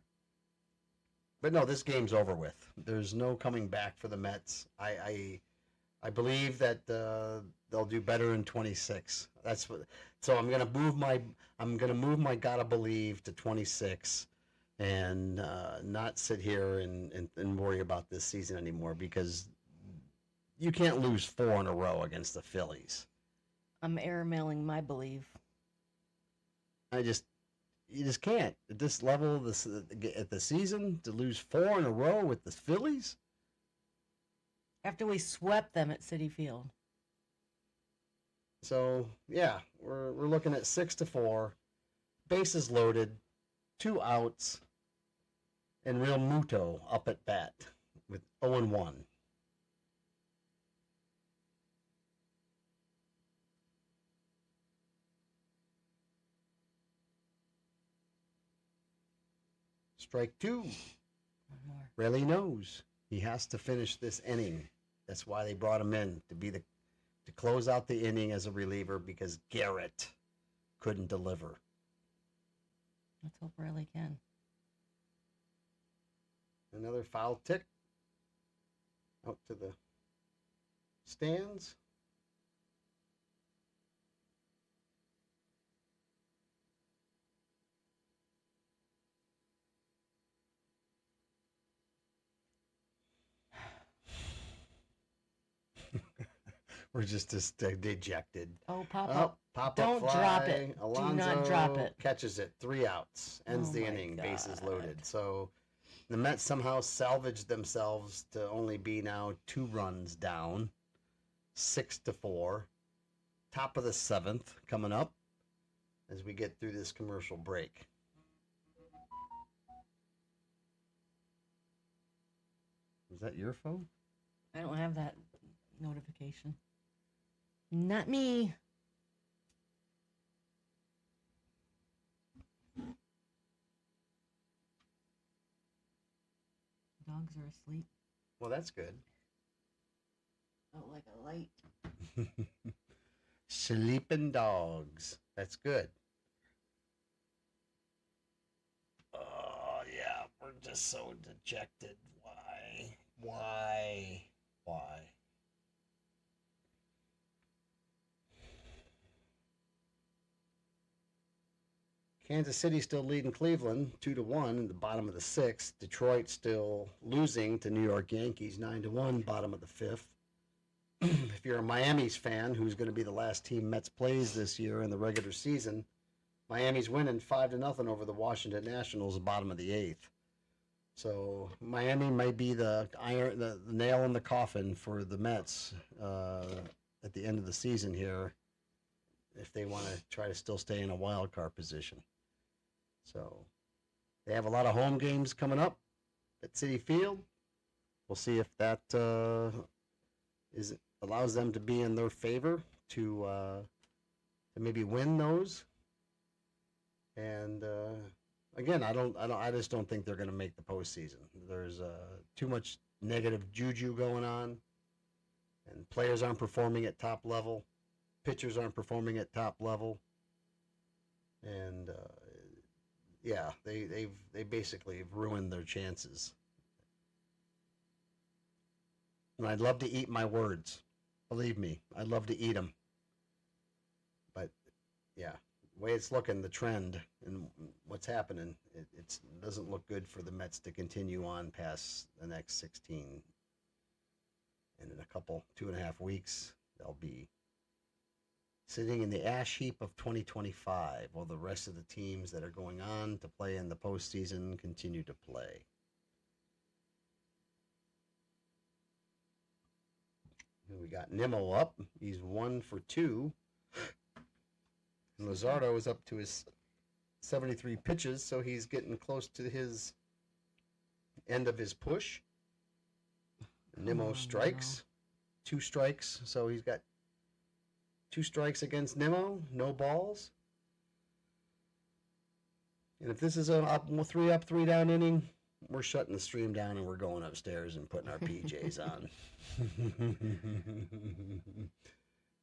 But no, this game's over with. There's no coming back for the Mets. I believe that they'll do better in 26. That's what. So I'm gonna move my gotta believe to 26, and not sit here and worry about this season anymore because you can't lose 4 in a row against the Phillies. I'm airmailing my belief. You just can't at this level of this at the season to lose 4 in a row with the Phillies. After we swept them at City Field. So yeah, we're looking at 6-4, bases loaded, 2 outs, and Real Muto up at bat with 0-1. Strike 2. One more. Rayleigh knows he has to finish this inning. That's why they brought him in to close out the inning as a reliever because Garrett couldn't deliver. Let's hope Riley can. Another foul tick out to the stands. We're just dejected. Oh, pop Oh, up. pop Don't up fly. drop it. Do Alonso not drop it. catches it. 3 outs. Ends Oh the my inning. Bases God. loaded. So the Mets somehow salvaged themselves to only be now 2 runs down. 6-4. Top of the 7th coming up as we get through this commercial break. Is that your phone? I don't have that notification. Not me. Dogs are asleep. Well, that's good. Oh, like a light. Sleeping dogs. That's good. Oh, yeah. We're just so dejected. Why? Why? Why? Kansas City still leading Cleveland 2-1 in the bottom of the 6th. Detroit still losing to New York Yankees 9-1, bottom of the 5th. If you're a Miami's fan, who's going to be the last team Mets plays this year in the regular season, Miami's winning 5-0 over the Washington Nationals, bottom of the 8th. So Miami might be the nail in the coffin for the Mets at the end of the season here, if they want to try to still stay in a wild card position. So they have a lot of home games coming up at Citi Field. We'll see if that allows them to be in their favor to maybe win those. And again, I just don't think they're going to make the postseason. There's too much negative juju going on, and players aren't performing at top level, pitchers aren't performing at top level, and yeah, they basically have ruined their chances. And I'd love to eat my words. Believe me, I'd love to eat them. But yeah, the way it's looking, the trend and what's happening, it doesn't look good for the Mets to continue on past the next 16. And in a couple, 2.5 weeks, they'll be sitting in the ash heap of 2025 while the rest of the teams that are going on to play in the postseason continue to play. We got Nimmo up. He's 1 for 2. And Luzardo is up to his 73 pitches, so he's getting close to his end of his push. Nimmo strikes. 2 strikes, so he's got 2 strikes against Nimmo, no balls. And if this is a 3 up, 3 down inning, we're shutting the stream down and we're going upstairs and putting our PJs on.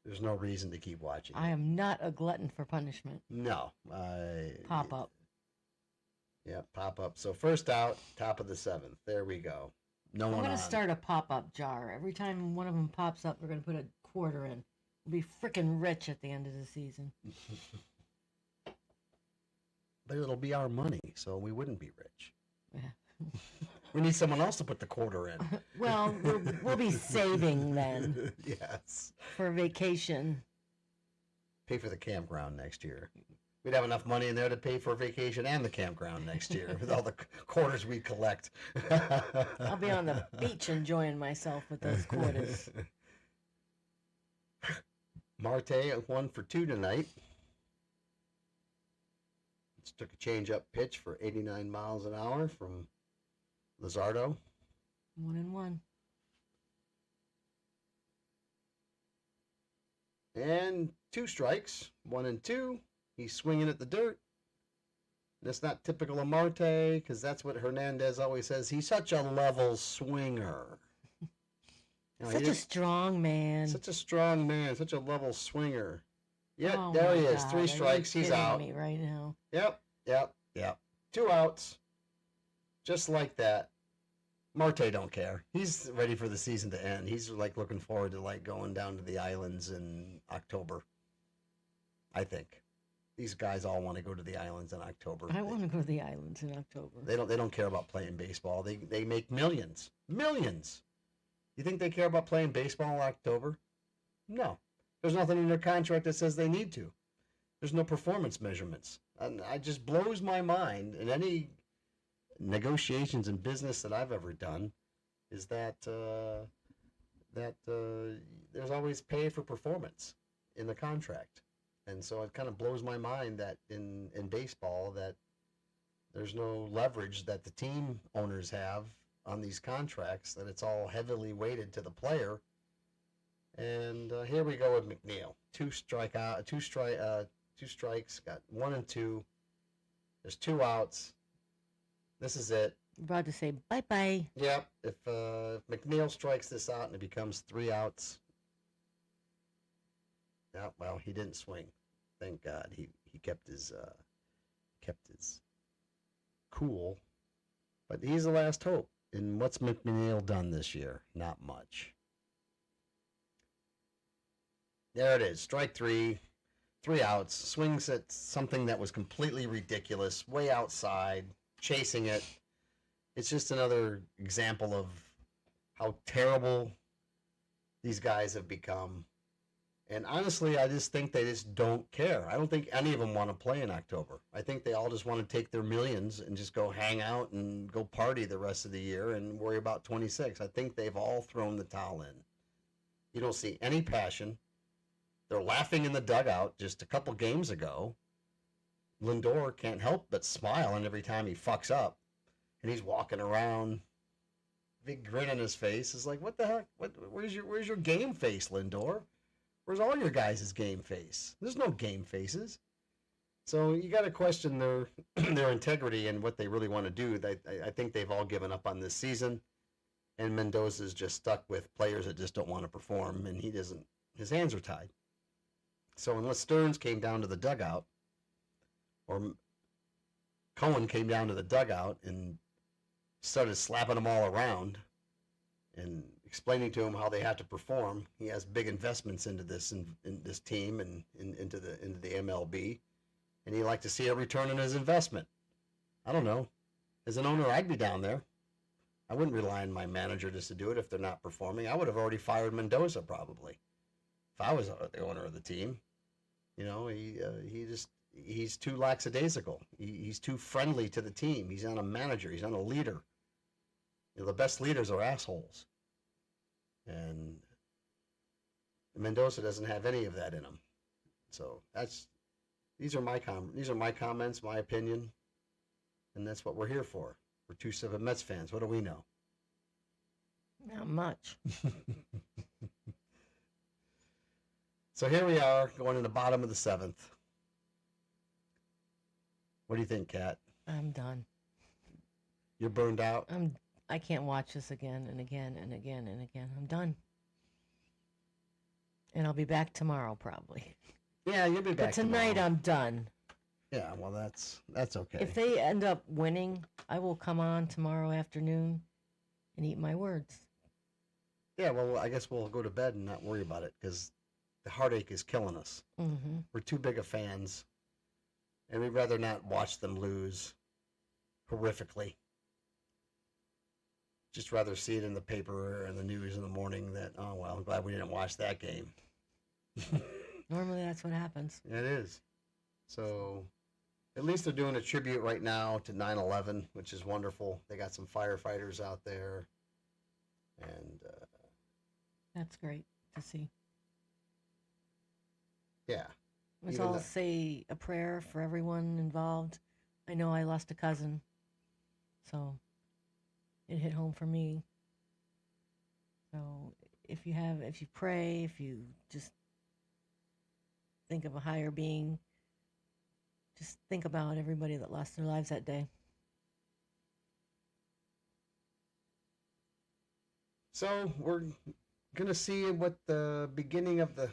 There's no reason to keep watching. I am not a glutton for punishment. No. Pop up. Yeah, pop up. So first out, top of the 7th. There we go. No I'm one going on. to start a pop-up jar. Every time one of them pops up, we're going to put a quarter in. We'll be freaking rich at the end of the season. But it'll be our money, so we wouldn't be rich. Yeah. We need someone else to put the quarter in. Well, we'll be saving then Yes. for vacation. Pay for the campground next year. We'd have enough money in there to pay for a vacation and the campground next year with all the quarters we collect. I'll be on the beach enjoying myself with those quarters. Marte 1 for 2 tonight. Just took a change up pitch for 89 miles an hour from Luzardo. 1-1. And 2 strikes, 1 and 2. He's swinging at the dirt. That's not typical of Marte, because that's what Hernandez always says. He's such a level swinger. You know, Such a strong man. such a strong man, such a level swinger. Yeah, Oh there my he is. God, 3 are you strikes. He's kidding out. me right now. Yep. 2 outs. Just like that. Marte don't care. He's ready for the season to end. He's like looking forward to like going down to the islands in October. I think these guys all want to go to the islands in October. I want to go to the islands in October. They don't care about playing baseball. They make millions. Millions. You think they care about playing baseball in October? No. There's nothing in their contract that says they need to. There's no performance measurements. And it just blows my mind in any negotiations in business that I've ever done is that there's always pay for performance in the contract. And so it kind of blows my mind that in baseball that there's no leverage that the team owners have on these contracts, that it's all heavily weighted to the player. And here we go with McNeil. 2 strikes, got 1 and 2. There's 2 outs. This is it. About to say bye-bye. Yep. If McNeil strikes this out and it becomes 3 outs. Yeah, well, he didn't swing. Thank God. He kept his cool. But he's the last hope. And what's McNeil done this year? Not much. There it is. Strike 3. 3 outs. Swings at something that was completely ridiculous. Way outside. Chasing it. It's just another example of how terrible these guys have become. And honestly, I just think they just don't care. I don't think any of them want to play in October. I think they all just want to take their millions and just go hang out and go party the rest of the year and worry about 26. I think they've all thrown the towel in. You don't see any passion. They're laughing in the dugout just a couple games ago. Lindor can't help but smile and every time he fucks up. And he's walking around, big grin on his face. It's like, what the heck? Where's your game face, Lindor? Where's all your guys' game face? There's no game faces. So you got to question their their integrity and what they really want to do. I think they've all given up on this season, and Mendoza's just stuck with players that just don't want to perform, and he doesn't. His hands are tied. So unless Stearns came down to the dugout, or Cohen came down to the dugout and started slapping them all around and explaining to him how they have to perform. He has big investments into this in this team and into the MLB, and he'd like to see a return on his investment. I don't know. As an owner, I'd be down there. I wouldn't rely on my manager just to do it if they're not performing. I would have already fired Mendoza probably if I was the owner of the team. You know, he's too lackadaisical. He's too friendly to the team. He's not a manager. He's not a leader. You know, the best leaders are assholes. And Mendoza doesn't have any of that in him. So these are my comments, my opinion, and that's what we're here for. We're 2-7 Mets fans. What do we know? Not much. So here we are, going in the bottom of the 7th. What do you think, Kat? I'm done. You're burned out? I can't watch this again and again and again and again. I'm done. And I'll be back tomorrow probably. Yeah, you'll be back But tonight tomorrow. I'm done. Yeah, well, that's okay. If they end up winning, I will come on tomorrow afternoon and eat my words. Yeah, well, I guess we'll go to bed and not worry about it because the heartache is killing us. Mm-hmm. We're too big of fans, and we'd rather not watch them lose horrifically. just rather see it in the paper or in the news in the morning that, oh, well, I'm glad we didn't watch that game. Normally that's what happens. It is. So at least they're doing a tribute right now to 9/11, which is wonderful. They got some firefighters out there. And That's great to see. yeah. Let's Even all the- say a prayer for everyone involved. I know I lost a cousin, so it hit home for me. So if you pray, if you just think of a higher being, just think about everybody that lost their lives that day. So we're going to see what the beginning of the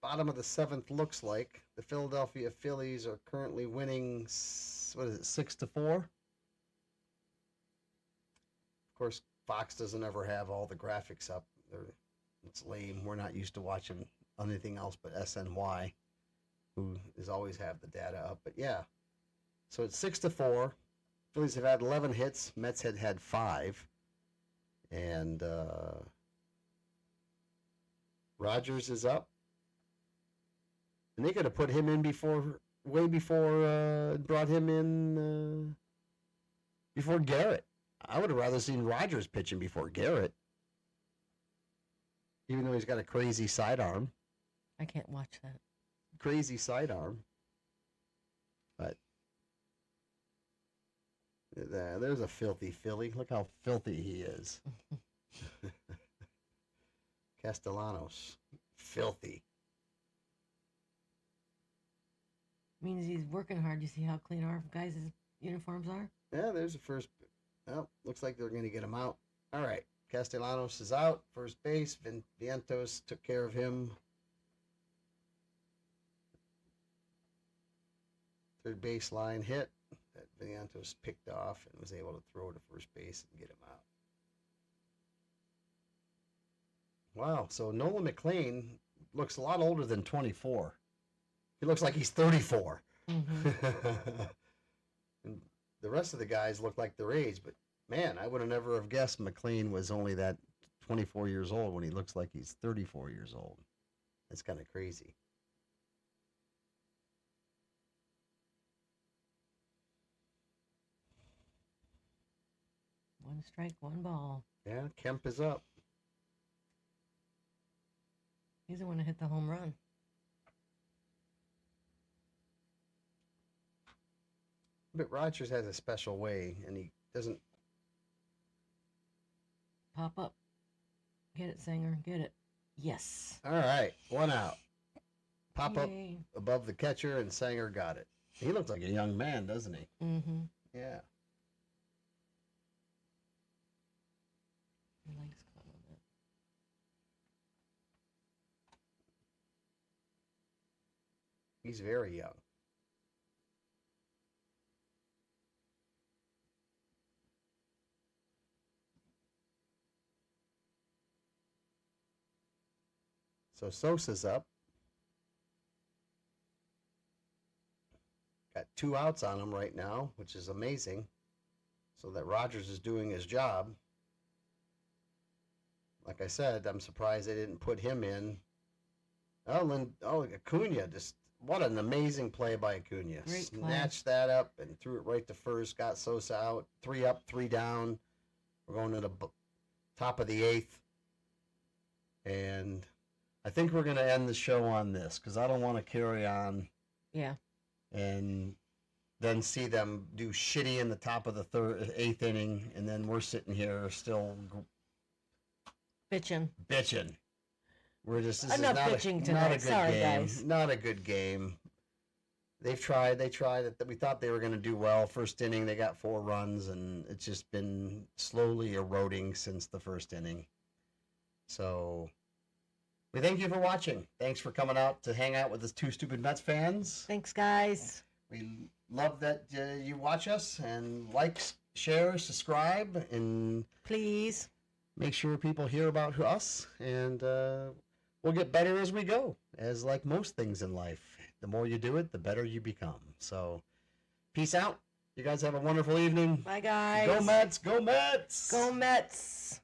bottom of the seventh looks like. The Philadelphia Phillies are currently winning, 6-4? Of course, Fox doesn't ever have all the graphics up. It's lame. We're not used to watching anything else but SNY, who is always have the data up. But yeah, so it's 6-4. Phillies have had 11 hits. Mets had 5. And Rogers is up. And they could have put him in way before, brought him in before Garrett. I would have rather seen Rogers pitching before Garrett. Even though he's got a crazy sidearm. I can't watch that. Crazy sidearm. But there's a filthy Philly. Look how filthy he is. Castellanos. Filthy. Means he's working hard. You see how clean our guys' uniforms are? Yeah, there's the first. Oh, looks like they're going to get him out. All right. Castellanos is out. First base. Vientos took care of him. Third base line hit that Vientos picked off and was able to throw to first base and get him out. Wow. So Nolan McLean looks a lot older than 24. He looks like he's 34. Mm-hmm. And the rest of the guys look like their age, but man, I would have never have guessed McLean was only that 24 years old when he looks like he's 34 years old. That's kind of crazy. One strike, one ball. Yeah, Kemp is up. He's the one to hit the home run. But Rogers has a special way, and he doesn't. Pop up. Get it, Sanger. Get it. Yes. All right, one out. Pop up Yay. above the catcher, and Sanger got it. He looks like a young man, doesn't he? Mm-hmm. Yeah. Your legs caught on that. He's very young. So Sosa's up. Got 2 outs on him right now, which is amazing. So that Rogers is doing his job. Like I said, I'm surprised they didn't put him in. Acuna, just what an amazing play by Acuna. Great play. Snatched that up and threw it right to first, got Sosa out. 3 up, 3 down. We're going to the top of the 8th. And I think we're going to end the show on this because I don't want to carry on Yeah. and then see them do shitty in the top of the 8th inning, and then we're sitting here still Bitching. bitching. We're just this Enough is not bitching a, tonight. not a good Sorry, game. guys. Not a good game. They tried it. We thought they were going to do well. First inning, they got 4 runs, and it's just been slowly eroding since the first inning. So we thank you for watching. Thanks for coming out to hang out with the 2 Stupid Mets fans. Thanks, guys. We love that you watch us and like, share, subscribe, and Please. make sure people hear about us. And we'll get better as we go, as like most things in life. The more you do it, the better you become. So peace out. You guys have a wonderful evening. Bye, guys. Go Mets! Go Mets! Go Mets.